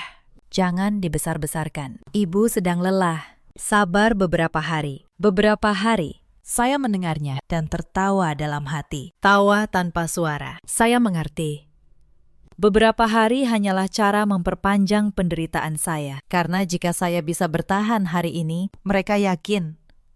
[SPEAKER 1] jangan dibesar-besarkan. Ibu sedang lelah. Sabar beberapa hari. Beberapa hari. Saya mendengarnya dan tertawa dalam hati. Tawa tanpa suara. Saya mengerti. Beberapa hari hanyalah cara memperpanjang penderitaan saya. Karena jika saya bisa bertahan hari ini, mereka yakin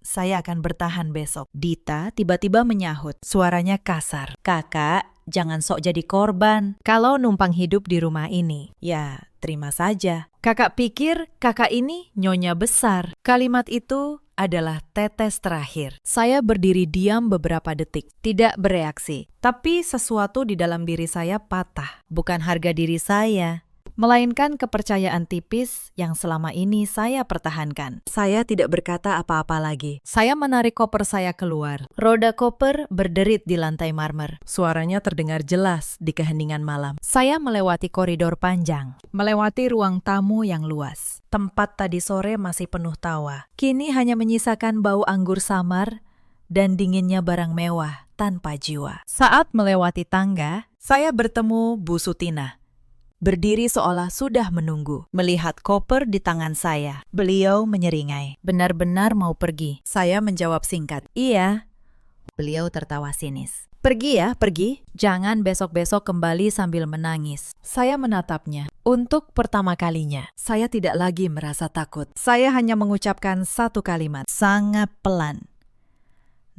[SPEAKER 1] saya akan bertahan besok. Dita tiba-tiba menyahut. Suaranya kasar. Kakak, jangan sok jadi korban. Kalau numpang hidup di rumah ini, ya terima saja. Kakak pikir kakak ini nyonya besar. Kalimat itu adalah tetes terakhir. Saya berdiri diam beberapa detik, tidak bereaksi. Tapi sesuatu di dalam diri saya patah. Bukan harga diri saya, melainkan kepercayaan tipis yang selama ini saya pertahankan. Saya tidak berkata apa-apa lagi. Saya menarik koper saya keluar. Roda koper berderit di lantai marmer. Suaranya terdengar jelas di keheningan malam. Saya melewati koridor panjang, melewati ruang tamu yang luas. Tempat tadi sore masih penuh tawa. Kini hanya menyisakan bau anggur samar dan dinginnya barang mewah tanpa jiwa. Saat melewati tangga, saya bertemu Bu Sutina. Berdiri seolah sudah menunggu, melihat koper di tangan saya. Beliau menyeringai. Benar-benar mau pergi. Saya menjawab singkat. Iya. Beliau tertawa sinis. Pergi ya, pergi. Jangan besok-besok kembali sambil menangis. Saya menatapnya. Untuk pertama kalinya, saya tidak lagi merasa takut. Saya hanya mengucapkan satu kalimat. Sangat pelan.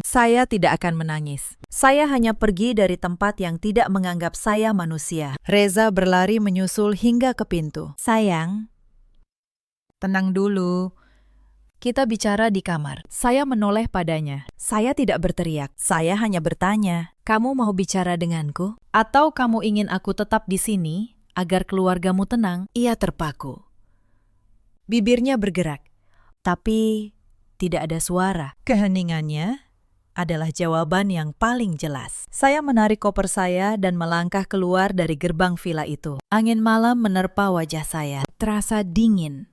[SPEAKER 1] Saya tidak akan menangis. Saya hanya pergi dari tempat yang tidak menganggap saya manusia. Reza berlari menyusul hingga ke pintu. Sayang, tenang dulu. Kita bicara di kamar. Saya menoleh padanya. Saya tidak berteriak. Saya hanya bertanya, kamu mau bicara denganku? Atau kamu ingin aku tetap di sini agar keluargamu tenang? Ia terpaku. Bibirnya bergerak, tapi tidak ada suara. Keheningannya adalah jawaban yang paling jelas. Saya menarik koper saya dan melangkah keluar dari gerbang villa itu. Angin malam menerpa wajah saya, terasa dingin.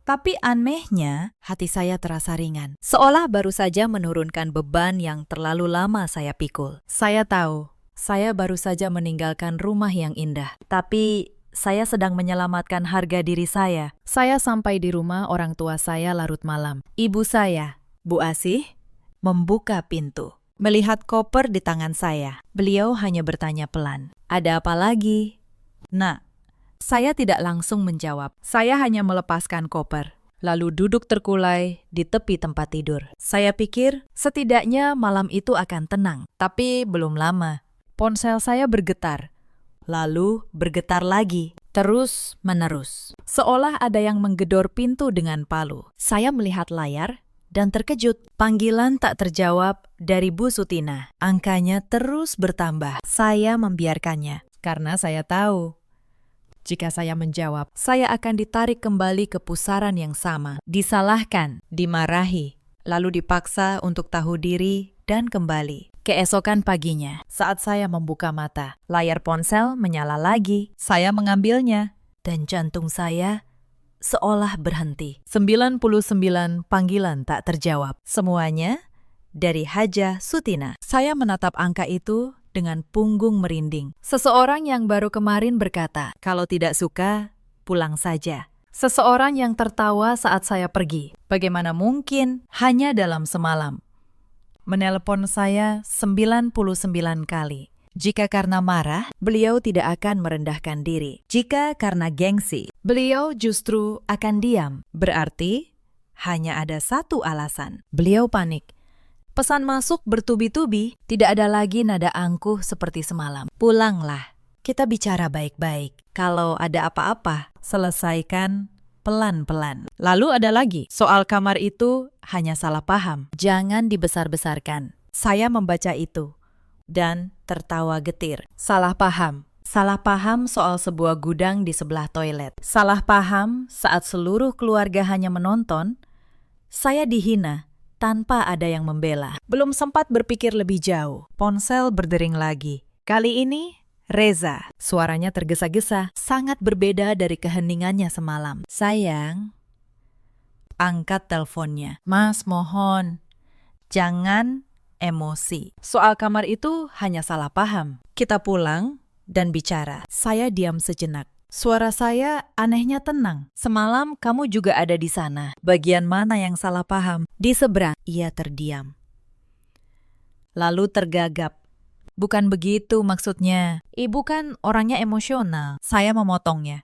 [SPEAKER 1] Tapi anehnya, hati saya terasa ringan. Seolah baru saja menurunkan beban yang terlalu lama saya pikul. Saya tahu, saya baru saja meninggalkan rumah yang indah. Tapi saya sedang menyelamatkan harga diri saya. Saya sampai di rumah orang tua saya larut malam. Ibu saya, Bu Asih, membuka pintu. Melihat koper di tangan saya, beliau hanya bertanya pelan, "Ada apa lagi?" Nah, saya tidak langsung menjawab. Saya hanya melepaskan koper, lalu duduk terkulai di tepi tempat tidur. Saya pikir setidaknya malam itu akan tenang, tapi belum lama. Ponsel saya bergetar, lalu bergetar lagi, terus-menerus. Seolah ada yang menggedor pintu dengan palu. Saya melihat layar dan terkejut. Panggilan tak terjawab dari Bu Sutina. Angkanya terus bertambah. Saya membiarkannya karena saya tahu jika saya menjawab, saya akan ditarik kembali ke pusaran yang sama. Disalahkan, dimarahi, lalu dipaksa untuk tahu diri dan kembali. Keesokan paginya, saat saya membuka mata, layar ponsel menyala lagi. Saya mengambilnya dan jantung saya seolah berhenti. 99 panggilan tak terjawab. Semuanya dari Haja Sutina. Saya menatap angka itu dengan punggung merinding. Seseorang yang baru kemarin berkata, kalau tidak suka, pulang saja. Seseorang yang tertawa saat saya pergi. Bagaimana mungkin hanya dalam semalam? Menelpon saya 99 kali. Jika karena marah, beliau tidak akan merendahkan diri. Jika karena gengsi, beliau justru akan diam. Berarti hanya ada satu alasan. Beliau panik. Pesan masuk bertubi-tubi, tidak ada lagi nada angkuh seperti semalam. Pulanglah, kita bicara baik-baik. Kalau ada apa-apa, selesaikan pelan-pelan. Lalu ada lagi, soal kamar itu hanya salah paham. Jangan dibesar-besarkan. Saya membaca itu dan tertawa getir. Salah paham. Salah paham soal sebuah gudang di sebelah toilet. Salah paham saat seluruh keluarga hanya menonton. Saya dihina tanpa ada yang membela. Belum sempat berpikir lebih jauh. Ponsel berdering lagi. Kali ini Reza. Suaranya tergesa-gesa, sangat berbeda dari keheningannya semalam. Sayang, angkat teleponnya. Mas, mohon, jangan emosi. Soal kamar itu hanya salah paham. Kita pulang dan bicara. Saya diam sejenak. Suara saya anehnya tenang. Semalam kamu juga ada di sana. Bagian mana yang salah paham? Di seberang. Ia terdiam. Lalu tergagap. Bukan begitu maksudnya. Ibu kan orangnya emosional. Saya memotongnya.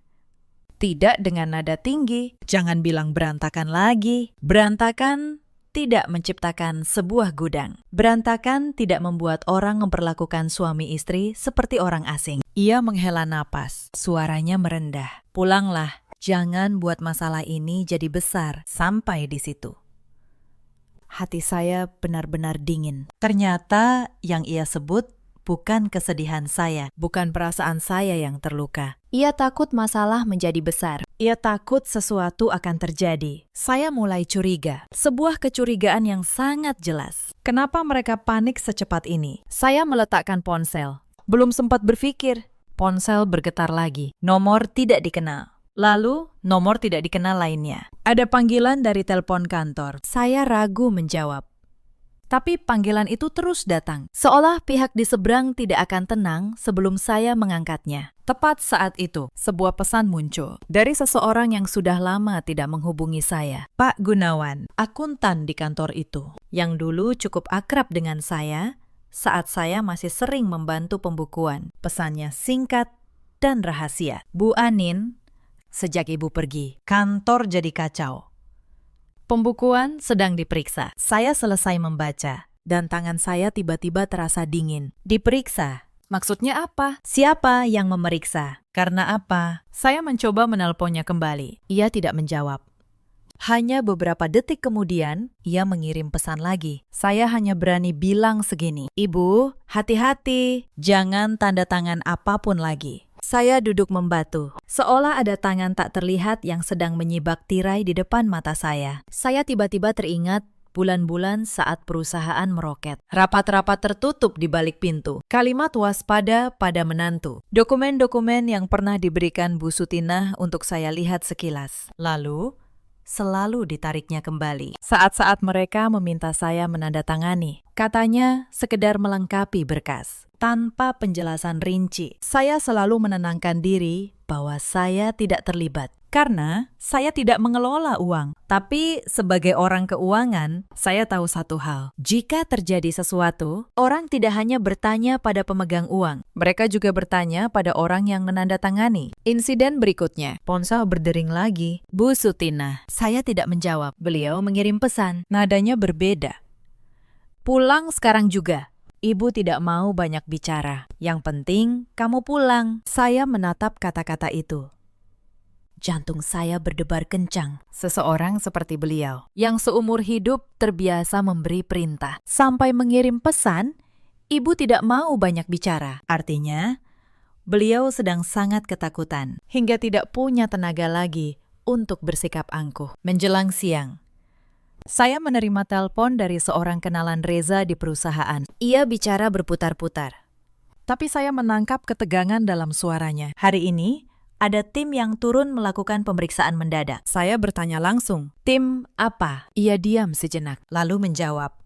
[SPEAKER 1] Tidak dengan nada tinggi. Jangan bilang berantakan lagi. Berantakan tidak menciptakan sebuah gudang. Berantakan tidak membuat orang memperlakukan suami istri seperti orang asing. Ia menghela napas. Suaranya merendah. Pulanglah. Jangan buat masalah ini jadi besar sampai di situ. Hati saya benar-benar dingin. Ternyata yang ia sebut bukan kesedihan saya, bukan perasaan saya yang terluka. Ia takut masalah menjadi besar. Ia takut sesuatu akan terjadi. Saya mulai curiga. Sebuah kecurigaan yang sangat jelas. Kenapa mereka panik secepat ini? Saya meletakkan ponsel. Belum sempat berpikir. Ponsel bergetar lagi. Nomor tidak dikenal. Lalu, nomor tidak dikenal lainnya. Ada panggilan dari telepon kantor. Saya ragu menjawab. Tapi panggilan itu terus datang, seolah pihak di seberang tidak akan tenang sebelum saya mengangkatnya. Tepat saat itu, sebuah pesan muncul dari seseorang yang sudah lama tidak menghubungi saya. Pak Gunawan, akuntan di kantor itu, yang dulu cukup akrab dengan saya saat saya masih sering membantu pembukuan. Pesannya singkat dan rahasia. Bu Anin, sejak ibu pergi, kantor jadi kacau. Pembukuan sedang diperiksa. Saya selesai membaca, dan tangan saya tiba-tiba terasa dingin. Diperiksa? Maksudnya apa? Siapa yang memeriksa? Karena apa? Saya mencoba menelponnya kembali. Ia tidak menjawab. Hanya beberapa detik kemudian, ia mengirim pesan lagi. Saya hanya berani bilang segini. Ibu, hati-hati. Jangan tanda tangan apapun lagi. Saya duduk membatu, seolah ada tangan tak terlihat yang sedang menyibak tirai di depan mata saya. Saya tiba-tiba teringat bulan-bulan saat perusahaan meroket. Rapat-rapat tertutup di balik pintu. Kalimat waspada pada menantu. Dokumen-dokumen yang pernah diberikan Bu Sutinah untuk saya lihat sekilas. Lalu, selalu ditariknya kembali. Saat-saat mereka meminta saya menandatangani. Katanya sekedar melengkapi berkas. Tanpa penjelasan rinci, saya selalu menenangkan diri bahwa saya tidak terlibat. Karena saya tidak mengelola uang. Tapi sebagai orang keuangan, saya tahu satu hal. Jika terjadi sesuatu, orang tidak hanya bertanya pada pemegang uang. Mereka juga bertanya pada orang yang menandatangani. Insiden berikutnya, ponsel berdering lagi. Bu Sutinah, saya tidak menjawab. Beliau mengirim pesan. Nadanya berbeda. Pulang sekarang juga. Ibu tidak mau banyak bicara. Yang penting, kamu pulang. Saya menatap kata-kata itu. Jantung saya berdebar kencang. Seseorang seperti beliau, yang seumur hidup terbiasa memberi perintah. Sampai mengirim pesan, ibu tidak mau banyak bicara. Artinya, beliau sedang sangat ketakutan. Hingga tidak punya tenaga lagi untuk bersikap angkuh. Menjelang siang, saya menerima telepon dari seorang kenalan Reza di perusahaan. Ia bicara berputar-putar. Tapi saya menangkap ketegangan dalam suaranya. Hari ini, ada tim yang turun melakukan pemeriksaan mendadak. Saya bertanya langsung, tim apa? Ia diam sejenak, lalu menjawab,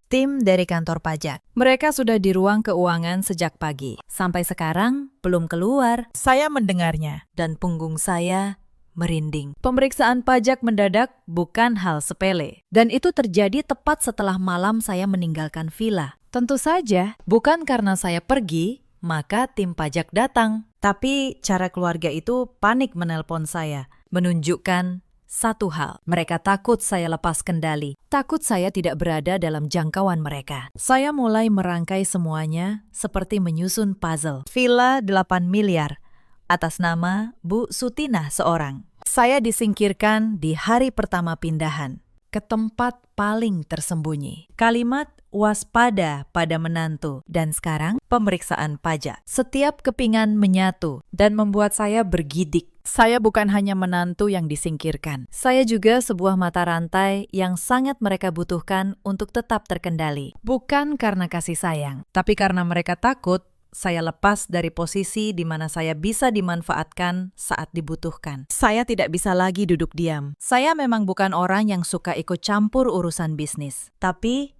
[SPEAKER 1] tim dari kantor pajak. Mereka sudah di ruang keuangan sejak pagi. Sampai sekarang, belum keluar. Saya mendengarnya, dan punggung saya merinding. Pemeriksaan pajak mendadak bukan hal sepele. Dan itu terjadi tepat setelah malam saya meninggalkan villa. Tentu saja, bukan karena saya pergi, maka tim pajak datang. Tapi cara keluarga itu panik menelpon saya, menunjukkan satu hal. Mereka takut saya lepas kendali. Takut saya tidak berada dalam jangkauan mereka. Saya mulai merangkai semuanya seperti menyusun puzzle. Villa 8 miliar. Atas nama Bu Sutinah seorang. Saya disingkirkan di hari pertama pindahan ke tempat paling tersembunyi. Kalimat waspada pada menantu dan sekarang pemeriksaan pajak. Setiap kepingan menyatu dan membuat saya bergidik. Saya bukan hanya menantu yang disingkirkan. Saya juga sebuah mata rantai yang sangat mereka butuhkan untuk tetap terkendali. Bukan karena kasih sayang, tapi karena mereka takut saya lepas dari posisi di mana saya bisa dimanfaatkan saat dibutuhkan. Saya tidak bisa lagi duduk diam. Saya memang bukan orang yang suka ikut campur urusan bisnis. Tapi,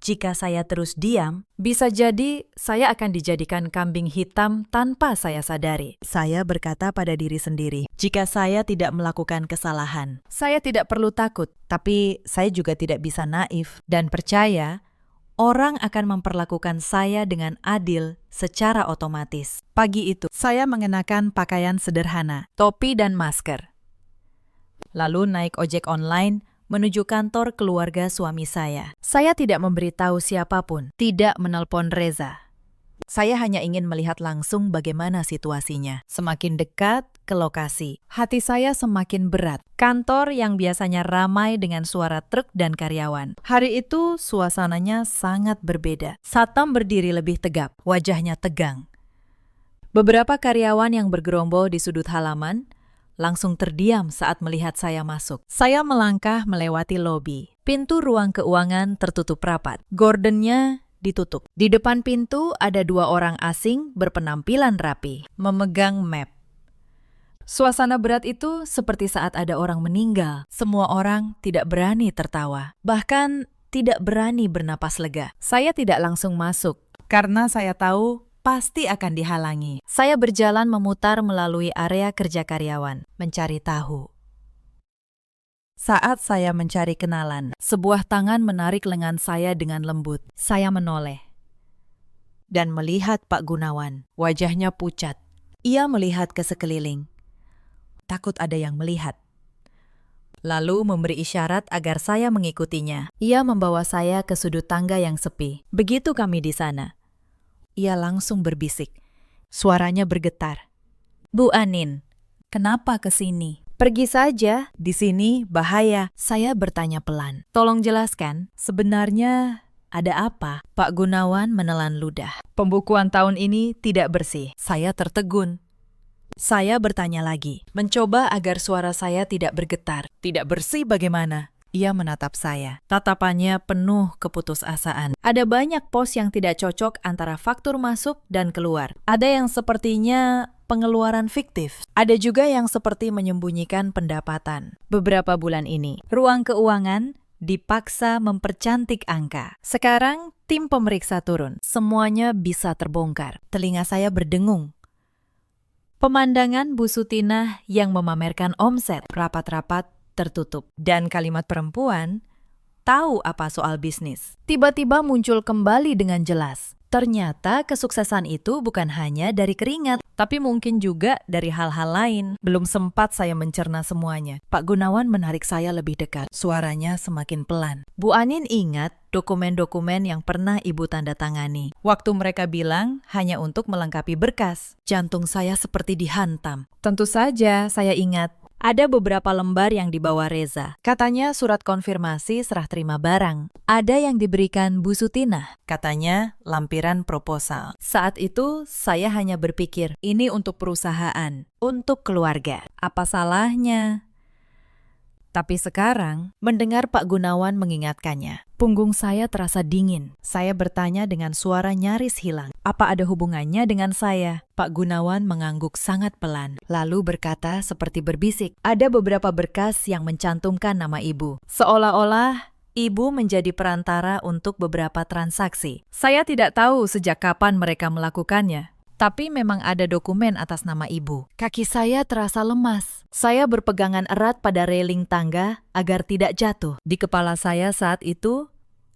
[SPEAKER 1] jika saya terus diam, bisa jadi saya akan dijadikan kambing hitam tanpa saya sadari. Saya berkata pada diri sendiri, jika saya tidak melakukan kesalahan, saya tidak perlu takut. Tapi saya juga tidak bisa naif dan percaya orang akan memperlakukan saya dengan adil secara otomatis. Pagi itu, saya mengenakan pakaian sederhana, topi dan masker. Lalu naik ojek online menuju kantor keluarga suami saya. Saya tidak memberitahu siapapun, tidak menelpon Reza. Saya hanya ingin melihat langsung bagaimana situasinya. Semakin dekat ke lokasi, hati saya semakin berat. Kantor yang biasanya ramai dengan suara truk dan karyawan. Hari itu suasananya sangat berbeda. Satam berdiri lebih tegap, wajahnya tegang. Beberapa karyawan yang bergerombol di sudut halaman langsung terdiam saat melihat saya masuk. Saya melangkah melewati lobi. Pintu ruang keuangan tertutup rapat. Gordonnya ditutup. Di depan pintu ada 2 orang asing berpenampilan rapi, memegang map. Suasana berat itu seperti saat ada orang meninggal. Semua orang tidak berani tertawa, bahkan tidak berani bernapas lega. Saya tidak langsung masuk, karena saya tahu pasti akan dihalangi. Saya berjalan memutar melalui area kerja karyawan, mencari tahu. Saat saya mencari kenalan, sebuah tangan menarik lengan saya dengan lembut. Saya menoleh dan melihat Pak Gunawan. Wajahnya pucat. Ia melihat ke sekeliling. Takut ada yang melihat. Lalu memberi isyarat agar saya mengikutinya. Ia membawa saya ke sudut tangga yang sepi. Begitu kami di sana, ia langsung berbisik. Suaranya bergetar. "Bu Anin, kenapa ke sini?" "Pergi saja, di sini bahaya." Saya bertanya pelan. "Tolong jelaskan, sebenarnya ada apa?" Pak Gunawan menelan ludah. "Pembukuan tahun ini tidak bersih." Saya tertegun. Saya bertanya lagi, mencoba agar suara saya tidak bergetar. "Tidak bersih bagaimana?" Ia menatap saya. Tatapannya penuh keputusasaan. "Ada banyak pos yang tidak cocok antara faktur masuk dan keluar. Ada yang sepertinya pengeluaran fiktif. Ada juga yang seperti menyembunyikan pendapatan. Beberapa bulan ini, ruang keuangan dipaksa mempercantik angka. Sekarang, tim pemeriksa turun. Semuanya bisa terbongkar." Telinga saya berdengung. Pemandangan Bu Sutinah yang memamerkan omset rapat-rapat tertutup. Dan kalimat perempuan, "Tahu apa soal bisnis?" Tiba-tiba muncul kembali dengan jelas. Ternyata kesuksesan itu bukan hanya dari keringat, tapi mungkin juga dari hal-hal lain. Belum sempat saya mencerna semuanya. Pak Gunawan menarik saya lebih dekat. Suaranya semakin pelan. "Bu Anin ingat dokumen-dokumen yang pernah Ibu tanda tangani. Waktu mereka bilang hanya untuk melengkapi berkas." Jantung saya seperti dihantam. Tentu saja saya ingat. Ada beberapa lembar yang dibawa Reza. Katanya surat konfirmasi serah terima barang. Ada yang diberikan Bu Sutinah. Katanya lampiran proposal. Saat itu saya hanya berpikir, ini untuk perusahaan, untuk keluarga. Apa salahnya? Tapi sekarang, mendengar Pak Gunawan mengingatkannya, punggung saya terasa dingin. Saya bertanya dengan suara nyaris hilang, apa ada hubungannya dengan saya? Pak Gunawan mengangguk sangat pelan, lalu berkata seperti berbisik, ada beberapa berkas yang mencantumkan nama Ibu. Seolah-olah Ibu menjadi perantara untuk beberapa transaksi. Saya tidak tahu sejak kapan mereka melakukannya. Tapi memang ada dokumen atas nama Ibu. Kaki saya terasa lemas. Saya berpegangan erat pada railing tangga agar tidak jatuh. Di kepala saya saat itu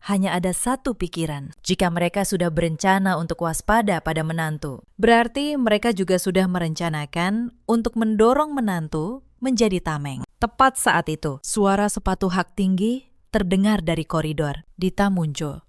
[SPEAKER 1] hanya ada satu pikiran. Jika mereka sudah berencana untuk waspada pada menantu, berarti mereka juga sudah merencanakan untuk mendorong menantu menjadi tameng. Tepat saat itu, suara sepatu hak tinggi terdengar dari koridor. Dita muncul.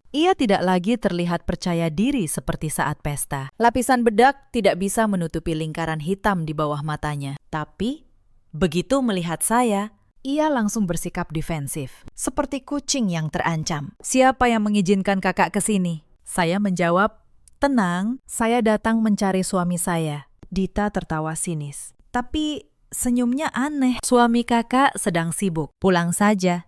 [SPEAKER 1] Ia tidak lagi terlihat percaya diri seperti saat pesta. Lapisan bedak tidak bisa menutupi lingkaran hitam di bawah matanya. Tapi, begitu melihat saya, ia langsung bersikap defensif. Seperti kucing yang terancam. "Siapa yang mengizinkan kakak ke sini?" Saya menjawab, "Tenang, saya datang mencari suami saya." Dita tertawa sinis. Tapi, senyumnya aneh. "Suami kakak sedang sibuk. Pulang saja.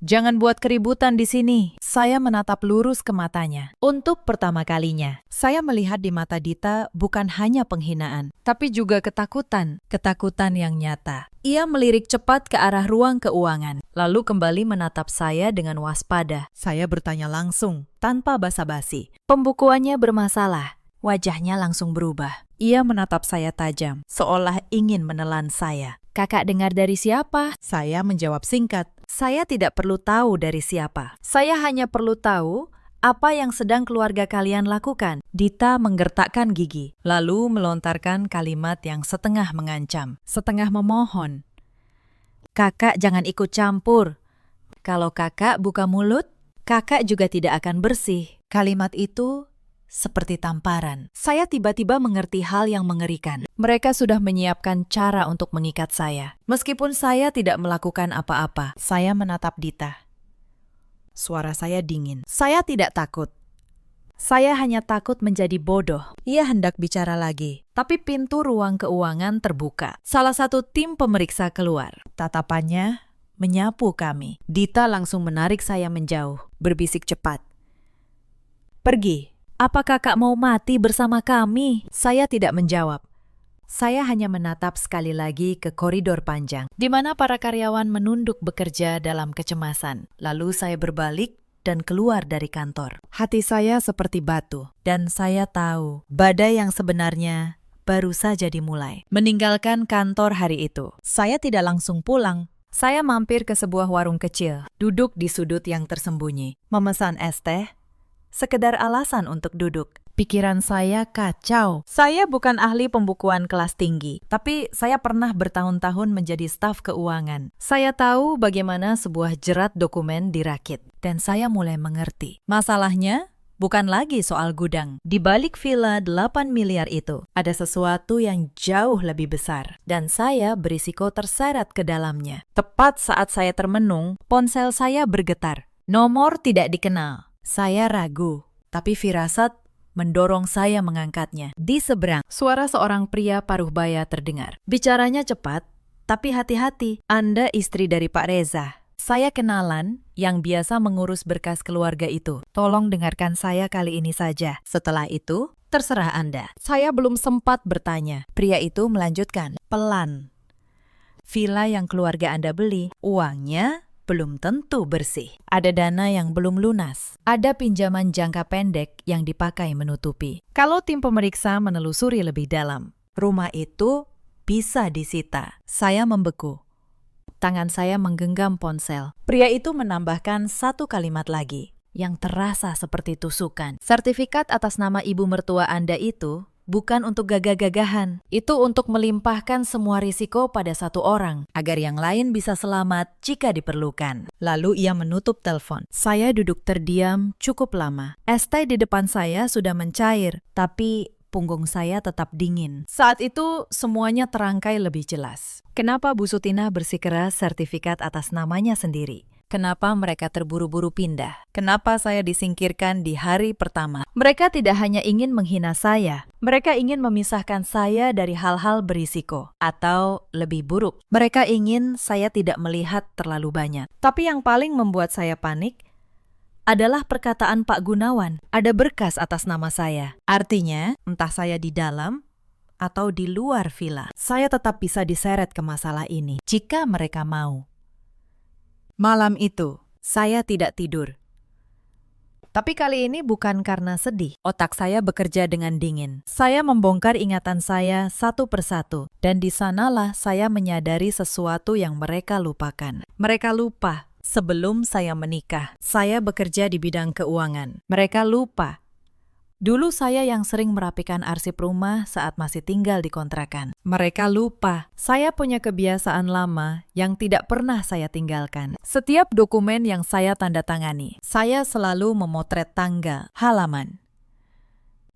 [SPEAKER 1] Jangan buat keributan di sini." Saya menatap lurus ke matanya. Untuk pertama kalinya, saya melihat di mata Dita bukan hanya penghinaan, tapi juga ketakutan. Ketakutan yang nyata. Ia melirik cepat ke arah ruang keuangan, lalu kembali menatap saya dengan waspada. Saya bertanya langsung, tanpa basa-basi. "Pembukuannya bermasalah." Wajahnya langsung berubah. Ia menatap saya tajam, seolah ingin menelan saya. "Kakak dengar dari siapa?" Saya menjawab singkat. Saya tidak perlu tahu dari siapa. Saya hanya perlu tahu Apa yang sedang keluarga kalian lakukan? Dita menggertakkan gigi, lalu melontarkan kalimat yang setengah mengancam, setengah memohon. Kakak jangan ikut campur. Kalau kakak buka mulut, kakak juga tidak akan bersih. Kalimat itu seperti tamparan. Saya tiba-tiba mengerti hal yang mengerikan. Mereka sudah menyiapkan cara untuk mengikat saya. Meskipun saya tidak melakukan apa-apa, saya menatap Dita. Suara saya dingin. Saya tidak takut. Saya hanya takut menjadi bodoh. Ia hendak bicara lagi, tapi pintu ruang keuangan terbuka. Salah satu tim pemeriksa keluar. Tatapannya menyapu kami. Dita langsung menarik saya menjauh, berbisik cepat. Pergi. Apa kakak mau mati bersama kami? Saya tidak menjawab. Saya hanya menatap sekali lagi ke koridor panjang, di mana para karyawan menunduk bekerja dalam kecemasan. Lalu saya berbalik dan keluar dari kantor. Hati saya seperti batu, dan saya tahu badai yang sebenarnya baru saja dimulai. Meninggalkan kantor hari itu, saya tidak langsung pulang. Saya mampir ke sebuah warung kecil, duduk di sudut yang tersembunyi, memesan es teh, sekedar alasan untuk duduk. Pikiran saya kacau. Saya bukan ahli pembukuan kelas tinggi, tapi saya pernah bertahun-tahun menjadi staf keuangan. Saya tahu bagaimana sebuah jerat dokumen dirakit, dan saya mulai mengerti. Masalahnya bukan lagi soal gudang. Di balik villa 8 miliar itu, ada sesuatu yang jauh lebih besar, dan saya berisiko terseret ke dalamnya. Tepat saat saya termenung, ponsel saya bergetar. Nomor tidak dikenal. Saya ragu, tapi firasat mendorong saya mengangkatnya. Di seberang, suara seorang pria paruh baya terdengar. Bicaranya cepat, tapi hati-hati. Anda istri dari Pak Reza. Saya kenalan yang biasa mengurus berkas keluarga itu. Tolong dengarkan saya kali ini saja. Setelah itu, terserah Anda. Saya belum sempat bertanya. Pria itu melanjutkan, pelan. Villa yang keluarga Anda beli, uangnya belum tentu bersih. Ada dana yang belum lunas. Ada pinjaman jangka pendek yang dipakai menutupi. Kalau tim pemeriksa menelusuri lebih dalam, rumah itu bisa disita. Saya membeku. Tangan saya menggenggam ponsel. Pria itu menambahkan satu kalimat lagi yang terasa seperti tusukan. Sertifikat atas nama ibu mertua Anda itu bukan untuk gagah-gagahan. Itu untuk melimpahkan semua risiko pada satu orang, agar yang lain bisa selamat jika diperlukan. Lalu ia menutup telepon. Saya duduk terdiam cukup lama. Es teh di depan saya sudah mencair, tapi punggung saya tetap dingin. Saat itu semuanya terangkai lebih jelas. Kenapa Bu Sutina bersikeras sertifikat atas namanya sendiri? Kenapa mereka terburu-buru pindah? Kenapa saya disingkirkan di hari pertama? Mereka tidak hanya ingin menghina saya, mereka ingin memisahkan saya dari hal-hal berisiko. Atau lebih buruk, mereka ingin saya tidak melihat terlalu banyak. Tapi yang paling membuat saya panik adalah perkataan Pak Gunawan. Ada berkas atas nama saya. Artinya, entah saya di dalam atau di luar villa, saya tetap bisa diseret ke masalah ini jika mereka mau. Malam itu, saya tidak tidur. Tapi kali ini bukan karena sedih. Otak saya bekerja dengan dingin. Saya membongkar ingatan saya satu persatu. Dan di sanalah saya menyadari sesuatu yang mereka lupakan. Mereka lupa sebelum saya menikah, saya bekerja di bidang keuangan. Mereka lupa. Dulu saya yang sering merapikan arsip rumah saat masih tinggal di kontrakan. Mereka lupa, saya punya kebiasaan lama yang tidak pernah saya tinggalkan. Setiap dokumen yang saya tanda tangani, saya selalu memotret tanggal, halaman,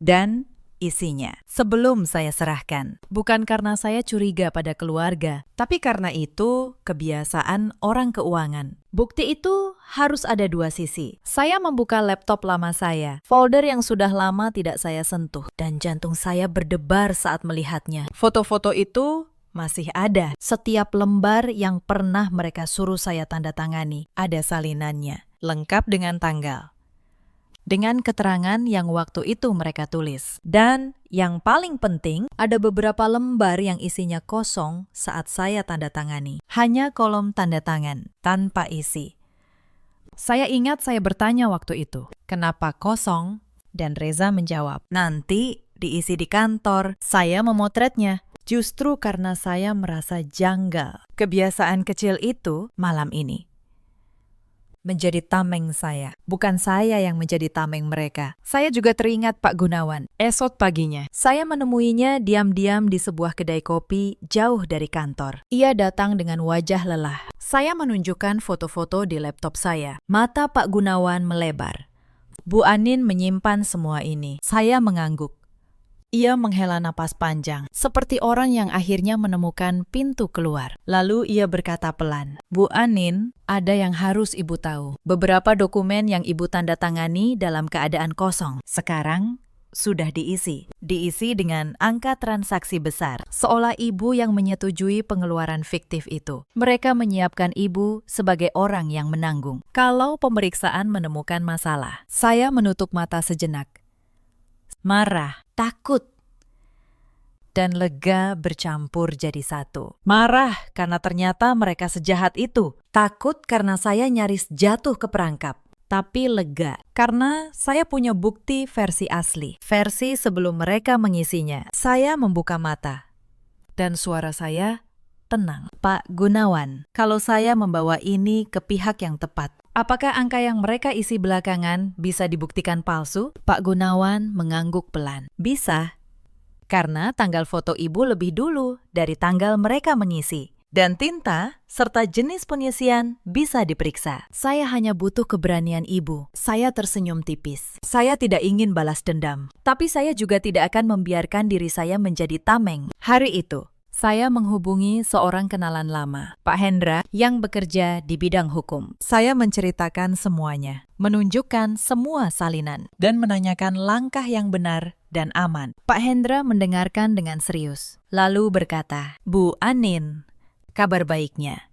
[SPEAKER 1] dan isinya sebelum saya serahkan. Bukan karena saya curiga pada keluarga, tapi karena itu kebiasaan orang keuangan. Bukti itu harus ada dua sisi. Saya membuka laptop lama saya, folder yang sudah lama tidak saya sentuh, dan jantung saya berdebar saat melihatnya. Foto-foto itu masih ada. Setiap lembar yang pernah mereka suruh saya tanda tangani, ada salinannya, lengkap dengan tanggal, dengan keterangan yang waktu itu mereka tulis. Dan yang paling penting, ada beberapa lembar yang isinya kosong saat saya tanda tangani. Hanya kolom tanda tangan, tanpa isi. Saya ingat saya bertanya waktu itu, kenapa kosong? Dan Reza menjawab, nanti diisi di kantor. Saya memotretnya. Justru karena saya merasa janggal kebiasaan kecil itu malam ini. menjadi tameng saya. Bukan saya yang menjadi tameng mereka. Saya juga teringat Pak Gunawan.
[SPEAKER 2] Esok paginya,
[SPEAKER 1] Saya menemuinya diam-diam di sebuah kedai kopi jauh dari kantor. Ia datang dengan wajah lelah. Saya menunjukkan foto-foto di laptop saya. Mata Pak Gunawan melebar. Bu Anin menyimpan semua ini. Saya mengangguk. Ia menghela napas panjang, seperti orang yang akhirnya menemukan pintu keluar. Lalu ia berkata pelan, "Bu Anin, ada yang harus Ibu tahu. Beberapa dokumen yang Ibu tanda tangani dalam keadaan kosong. Sekarang sudah diisi. Diisi dengan angka transaksi besar. Seolah Ibu yang menyetujui pengeluaran fiktif itu. Mereka menyiapkan Ibu sebagai orang yang menanggung. Kalau pemeriksaan menemukan masalah." Saya menutup mata sejenak. Marah, takut, dan lega bercampur jadi satu. Marah karena ternyata mereka sejahat itu. Takut karena saya nyaris jatuh ke perangkap. Tapi lega karena saya punya bukti versi asli. Versi sebelum mereka mengisinya. Saya membuka mata. Dan suara saya tenang. "Pak Gunawan, kalau saya membawa ini ke pihak yang tepat, apakah angka yang mereka isi belakangan bisa dibuktikan palsu?" Pak Gunawan mengangguk pelan. "Bisa, karena tanggal foto Ibu lebih dulu dari tanggal mereka mengisi. Dan tinta serta jenis pengisian bisa diperiksa. Saya hanya butuh keberanian Ibu." Saya tersenyum tipis. Saya tidak ingin balas dendam. Tapi saya juga tidak akan membiarkan diri saya menjadi tameng. Hari itu, saya menghubungi seorang kenalan lama, Pak Hendra, yang bekerja di bidang hukum. Saya menceritakan semuanya, menunjukkan semua salinan, dan menanyakan langkah yang benar dan aman. Pak Hendra mendengarkan dengan serius, lalu berkata, "Bu Anin, kabar baiknya.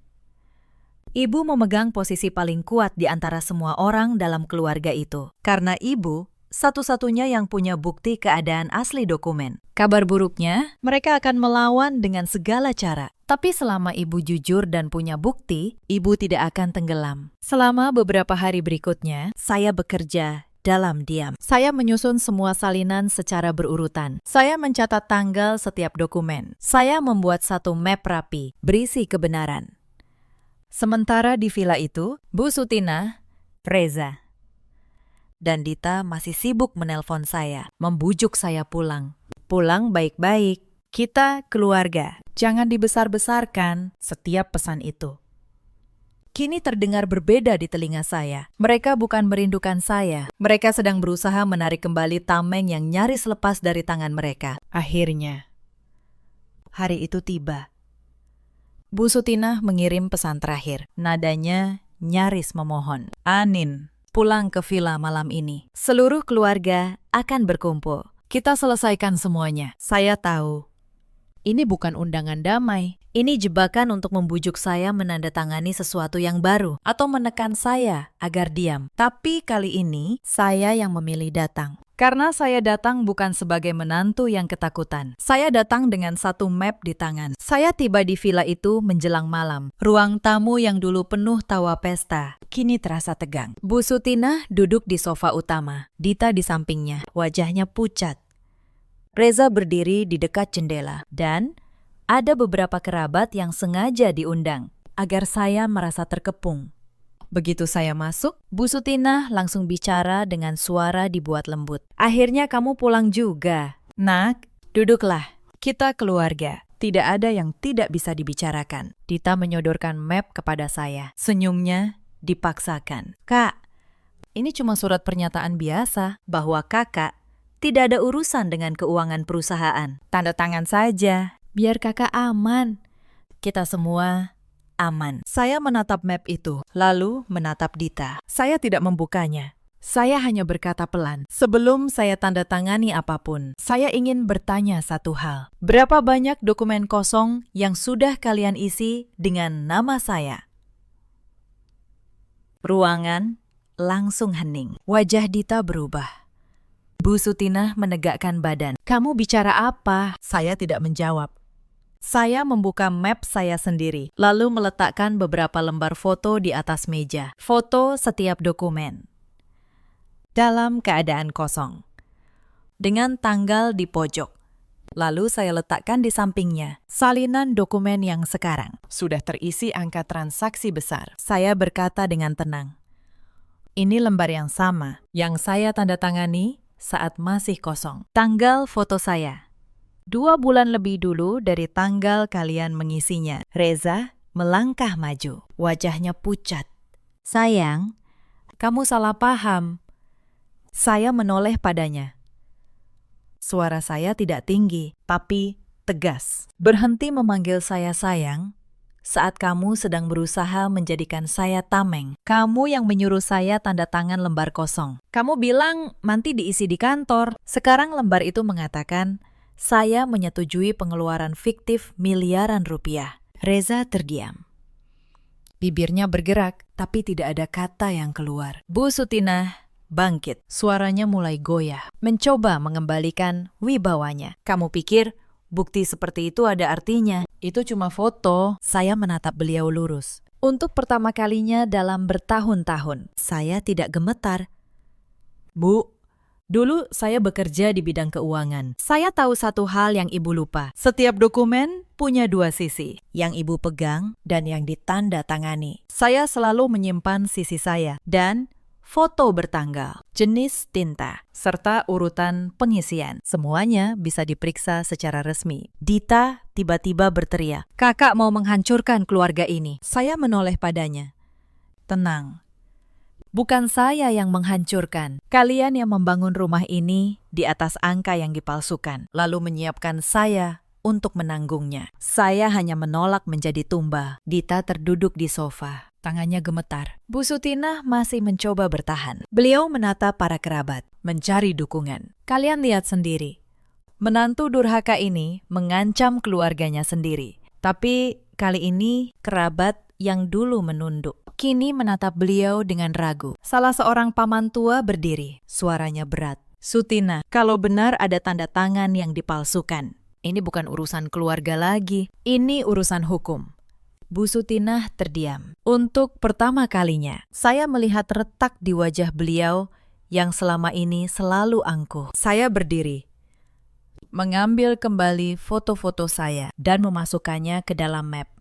[SPEAKER 1] Ibu memegang posisi paling kuat di antara semua orang dalam keluarga itu, karena Ibu satu-satunya yang punya bukti keadaan asli dokumen. Kabar buruknya, mereka akan melawan dengan segala cara. Tapi selama Ibu jujur dan punya bukti, Ibu tidak akan tenggelam." Selama beberapa hari berikutnya, saya bekerja dalam diam. Saya menyusun semua salinan secara berurutan. Saya mencatat tanggal setiap dokumen. Saya membuat satu map rapi, berisi kebenaran. Sementara di villa itu, Bu Sutina, Reza, dan Dita masih sibuk menelpon saya, membujuk saya pulang. Pulang baik-baik, kita keluarga. Jangan dibesar-besarkan setiap pesan itu. Kini terdengar berbeda di telinga saya. Mereka bukan merindukan saya. Mereka sedang berusaha menarik kembali tameng yang nyaris lepas dari tangan mereka. Akhirnya, hari itu tiba. Bu Sutina mengirim pesan terakhir. Nadanya nyaris memohon. "Anin, pulang ke villa malam ini. Seluruh keluarga akan berkumpul. Kita selesaikan semuanya. Saya tahu ini bukan undangan damai. Ini jebakan untuk membujuk saya menandatangani sesuatu yang baru atau menekan saya agar diam. Tapi kali ini saya yang memilih datang. Karena saya datang bukan sebagai menantu yang ketakutan. Saya datang dengan satu map di tangan. Saya tiba di villa itu menjelang malam. Ruang tamu yang dulu penuh tawa pesta, kini terasa tegang. Bu Sutina duduk di sofa utama. Dita di sampingnya, wajahnya pucat. Reza berdiri di dekat jendela. Dan ada beberapa kerabat yang sengaja diundang agar saya merasa terkepung. Begitu saya masuk, Bu Sutina langsung bicara dengan suara dibuat lembut. "Akhirnya kamu pulang juga. Nak, duduklah. Kita keluarga. Tidak ada yang tidak bisa dibicarakan." Dita menyodorkan map kepada saya. Senyumnya dipaksakan. "Kak, ini cuma surat pernyataan biasa bahwa kakak tidak ada urusan dengan keuangan perusahaan. Tanda tangan saja, biar kakak aman. Kita semua aman." Saya menatap map itu, lalu menatap Dita. Saya tidak membukanya. Saya hanya berkata pelan, "Sebelum saya tanda tangani apapun, saya ingin bertanya satu hal. Berapa banyak dokumen kosong yang sudah kalian isi dengan nama saya?" Ruangan langsung hening. Wajah Dita berubah. Bu Sutina menegakkan badan. "Kamu bicara apa?" Saya tidak menjawab. Saya membuka map saya sendiri, lalu meletakkan beberapa lembar foto di atas meja. Foto setiap dokumen. Dalam keadaan kosong. Dengan tanggal di pojok. Lalu saya letakkan di sampingnya salinan dokumen yang sekarang. Sudah terisi angka transaksi besar. Saya berkata dengan tenang, Ini lembar yang sama yang saya tanda tangani saat masih kosong. Tanggal foto saya. 2 bulan lebih dulu dari tanggal kalian mengisinya. Reza melangkah maju. Wajahnya pucat. Sayang, kamu salah paham. Saya menoleh padanya. Suara saya tidak tinggi, tapi tegas. Berhenti memanggil saya sayang saat kamu sedang berusaha menjadikan saya tameng. Kamu yang menyuruh saya tanda tangan lembar kosong. Kamu bilang nanti diisi di kantor. Sekarang lembar itu mengatakan saya menyetujui pengeluaran fiktif miliaran rupiah. Reza terdiam. Bibirnya bergerak, tapi tidak ada kata yang keluar. Bu Sutinah bangkit. Suaranya mulai goyah, mencoba mengembalikan wibawanya. Kamu pikir bukti seperti itu ada artinya? Itu cuma foto. Saya menatap beliau lurus. Untuk pertama kalinya dalam bertahun-tahun, saya tidak gemetar. Bu, dulu saya bekerja di bidang keuangan. Saya tahu satu hal yang ibu lupa. Setiap dokumen punya 2 sisi, yang ibu pegang dan yang ditanda tangani. Saya selalu menyimpan sisi saya dan foto bertanggal, jenis tinta, serta urutan pengisian. Semuanya bisa diperiksa secara resmi. Dita tiba-tiba berteriak, "Kakak mau menghancurkan keluarga ini." Saya menoleh padanya. Tenang. Bukan saya yang menghancurkan. Kalian yang membangun rumah ini di atas angka yang dipalsukan, lalu menyiapkan saya untuk menanggungnya. Saya hanya menolak menjadi tumba. Dita terduduk di sofa. Tangannya gemetar. Bu Sutinah masih mencoba bertahan. Beliau menatap para kerabat, mencari dukungan. Kalian lihat sendiri. Menantu durhaka ini mengancam keluarganya sendiri. Tapi kali ini kerabat yang dulu menunduk kini menatap beliau dengan ragu. Salah seorang paman tua berdiri. Suaranya berat. Sutinah, kalau benar ada tanda tangan yang dipalsukan, ini bukan urusan keluarga lagi. Ini urusan hukum. Bu Sutinah terdiam. Untuk pertama kalinya, saya melihat retak di wajah beliau yang selama ini selalu angkuh. Saya berdiri, mengambil kembali foto-foto saya dan memasukkannya ke dalam map.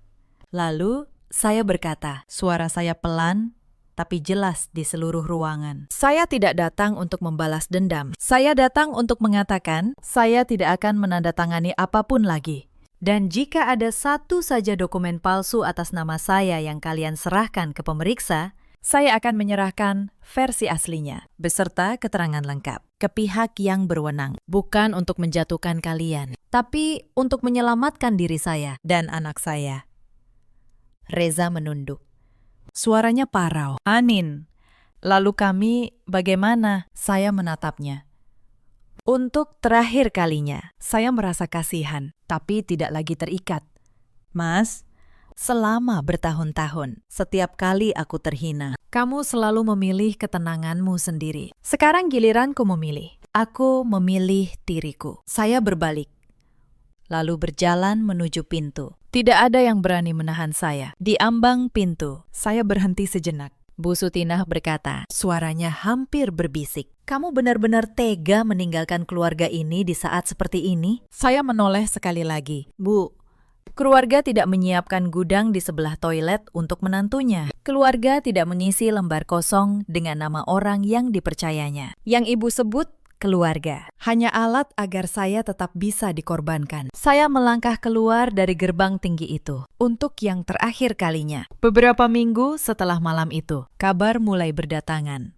[SPEAKER 1] Lalu, saya berkata, suara saya pelan tapi jelas di seluruh ruangan. Saya tidak datang untuk membalas dendam. Saya datang untuk mengatakan, saya tidak akan menandatangani apapun lagi. Dan jika ada satu saja dokumen palsu atas nama saya yang kalian serahkan ke pemeriksa, saya akan menyerahkan versi aslinya, beserta keterangan lengkap, ke pihak yang berwenang. Bukan untuk menjatuhkan kalian, tapi untuk menyelamatkan diri saya dan anak saya. Reza menunduk. Suaranya parau. Anin, lalu kami bagaimana? Saya menatapnya. Untuk terakhir kalinya, saya merasa kasihan, tapi tidak lagi terikat. Mas, selama bertahun-tahun, setiap kali aku terhina, kamu selalu memilih ketenanganmu sendiri. Sekarang giliranku memilih. Aku memilih diriku. Saya berbalik, lalu berjalan menuju pintu. Tidak ada yang berani menahan saya. Di ambang pintu, saya berhenti sejenak. Bu Sutinah berkata, suaranya hampir berbisik. Kamu benar-benar tega meninggalkan keluarga ini di saat seperti ini? Saya menoleh sekali lagi. Bu, keluarga tidak menyiapkan gudang di sebelah toilet untuk menantunya. Keluarga tidak mengisi lembar kosong dengan nama orang yang dipercayanya. Yang ibu sebut keluarga. Hanya alat agar saya tetap bisa dikorbankan. Saya melangkah keluar dari gerbang tinggi itu untuk yang terakhir kalinya. Beberapa minggu setelah malam itu, kabar mulai berdatangan.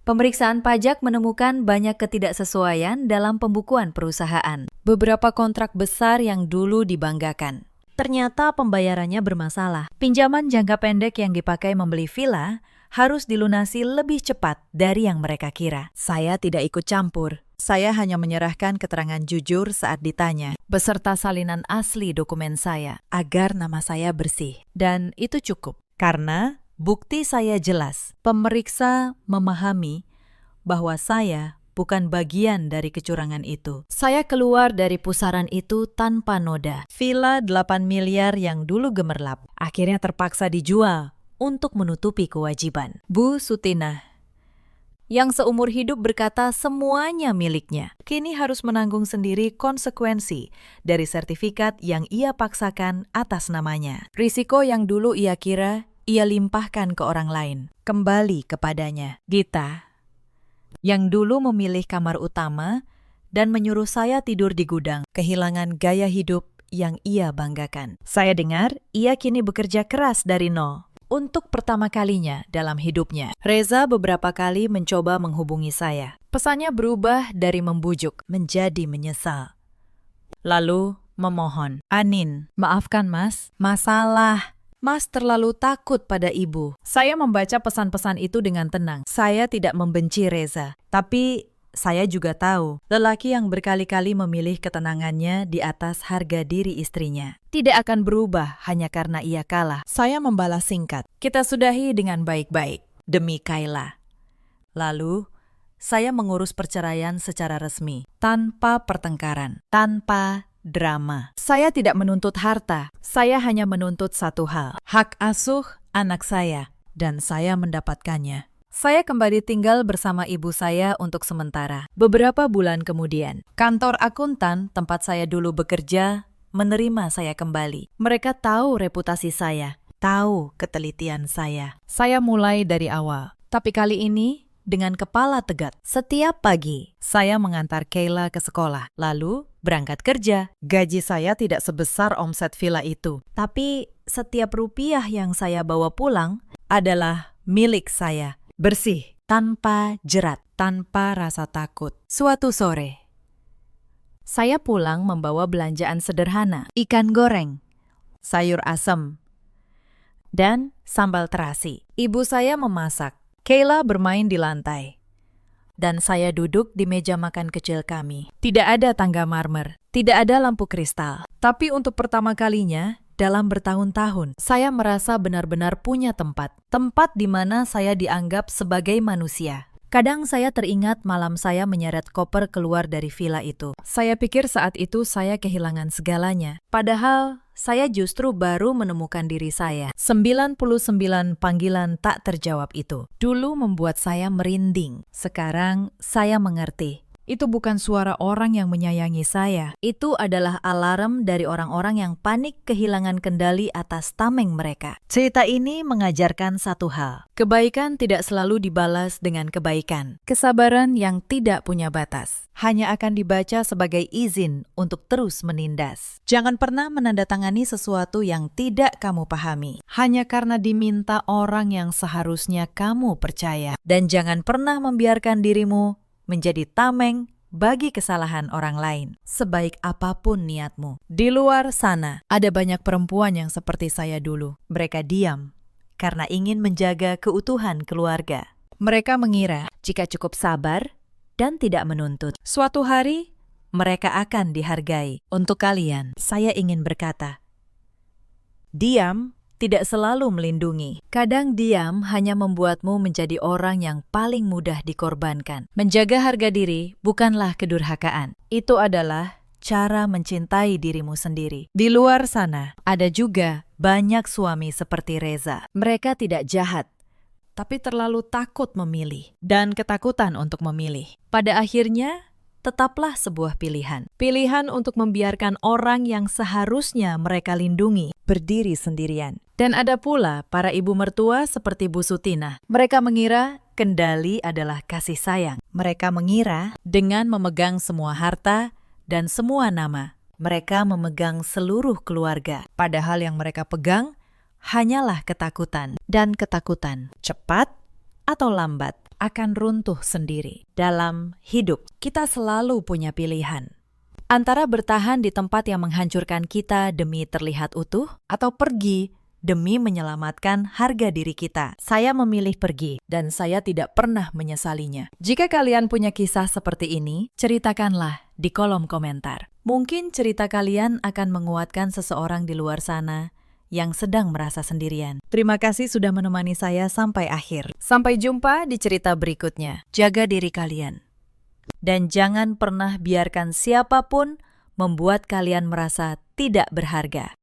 [SPEAKER 1] Pemeriksaan pajak menemukan banyak ketidaksesuaian dalam pembukuan perusahaan. Beberapa kontrak besar yang dulu dibanggakan, ternyata pembayarannya bermasalah. Pinjaman jangka pendek yang dipakai membeli villa harus dilunasi lebih cepat dari yang mereka kira. Saya tidak ikut campur. Saya hanya menyerahkan keterangan jujur saat ditanya, beserta salinan asli dokumen saya, agar nama saya bersih. Dan itu cukup, karena bukti saya jelas. Pemeriksa memahami bahwa saya bukan bagian dari kecurangan itu. Saya keluar dari pusaran itu tanpa noda. Villa 8 miliar yang dulu gemerlap, akhirnya terpaksa dijual untuk menutupi kewajiban. Bu Sutinah, yang seumur hidup berkata semuanya miliknya, kini harus menanggung sendiri konsekuensi dari sertifikat yang ia paksakan atas namanya. Risiko yang dulu ia kira ia limpahkan ke orang lain, kembali kepadanya. Dita, yang dulu memilih kamar utama dan menyuruh saya tidur di gudang, kehilangan gaya hidup yang ia banggakan. Saya dengar ia kini bekerja keras dari nol. Untuk pertama kalinya dalam hidupnya, Reza beberapa kali mencoba menghubungi saya. Pesannya berubah dari membujuk menjadi menyesal. Lalu memohon, "Anin, maafkan Mas, masalah. Mas terlalu takut pada ibu." Saya membaca pesan-pesan itu dengan tenang. Saya tidak membenci Reza, tapi saya juga tahu lelaki yang berkali-kali memilih ketenangannya di atas harga diri istrinya tidak akan berubah hanya karena ia kalah. Saya membalas singkat, "Kita sudahi dengan baik-baik, demi Kayla." Lalu, saya mengurus perceraian secara resmi, tanpa pertengkaran, tanpa drama. Saya tidak menuntut harta, saya hanya menuntut satu hal, hak asuh anak saya, dan saya mendapatkannya. Saya kembali tinggal bersama ibu saya untuk sementara. Beberapa bulan kemudian, kantor akuntan tempat saya dulu bekerja menerima saya kembali. Mereka tahu reputasi saya, tahu ketelitian saya. Saya mulai dari awal, tapi kali ini dengan kepala tegak. Setiap pagi, saya mengantar Kayla ke sekolah, lalu berangkat kerja. Gaji saya tidak sebesar omset villa itu, tapi setiap rupiah yang saya bawa pulang adalah milik saya. Bersih, tanpa jerat, tanpa rasa takut. Suatu sore, saya pulang membawa belanjaan sederhana, ikan goreng, sayur asem, dan sambal terasi. Ibu saya memasak, Kayla bermain di lantai, dan saya duduk di meja makan kecil kami. Tidak ada tangga marmer, tidak ada lampu kristal. Tapi untuk pertama kalinya, dalam bertahun-tahun, saya merasa benar-benar punya tempat. Tempat di mana saya dianggap sebagai manusia. Kadang saya teringat malam saya menyeret koper keluar dari villa itu. Saya pikir saat itu saya kehilangan segalanya. Padahal, saya justru baru menemukan diri saya. 99 panggilan tak terjawab itu dulu membuat saya merinding. Sekarang, saya mengerti. Itu bukan suara orang yang menyayangi saya. Itu adalah alarm dari orang-orang yang panik kehilangan kendali atas tameng mereka. Cerita ini mengajarkan satu hal. Kebaikan tidak selalu dibalas dengan kebaikan. Kesabaran yang tidak punya batas hanya akan dibaca sebagai izin untuk terus menindas. Jangan pernah menandatangani sesuatu yang tidak kamu pahami hanya karena diminta orang yang seharusnya kamu percaya. Dan jangan pernah membiarkan dirimu menjadi tameng bagi kesalahan orang lain, sebaik apapun niatmu. Di luar sana, ada banyak perempuan yang seperti saya dulu. Mereka diam karena ingin menjaga keutuhan keluarga. Mereka mengira jika cukup sabar dan tidak menuntut, suatu hari mereka akan dihargai. Untuk kalian, saya ingin berkata, diam tidak selalu melindungi. Kadang diam hanya membuatmu menjadi orang yang paling mudah dikorbankan. Menjaga harga diri bukanlah kedurhakaan. Itu adalah cara mencintai dirimu sendiri. Di luar sana, ada juga banyak suami seperti Reza. Mereka tidak jahat, tapi terlalu takut memilih dan ketakutan untuk memilih. Pada akhirnya, tetaplah sebuah pilihan. Pilihan untuk membiarkan orang yang seharusnya mereka lindungi berdiri sendirian. Dan ada pula para ibu mertua seperti Bu Sutina. Mereka mengira kendali adalah kasih sayang. Mereka mengira dengan memegang semua harta dan semua nama, mereka memegang seluruh keluarga. Padahal yang mereka pegang hanyalah ketakutan. Dan ketakutan, cepat atau lambat, akan runtuh sendiri. Dalam hidup, kita selalu punya pilihan. Antara bertahan di tempat yang menghancurkan kita demi terlihat utuh, atau pergi demi menyelamatkan harga diri kita. Saya memilih pergi, dan saya tidak pernah menyesalinya. Jika kalian punya kisah seperti ini, ceritakanlah di kolom komentar. Mungkin cerita kalian akan menguatkan seseorang di luar sana yang sedang merasa sendirian. Terima kasih sudah menemani saya sampai akhir. Sampai jumpa di cerita berikutnya. Jaga diri kalian. Dan jangan pernah biarkan siapapun membuat kalian merasa tidak berharga.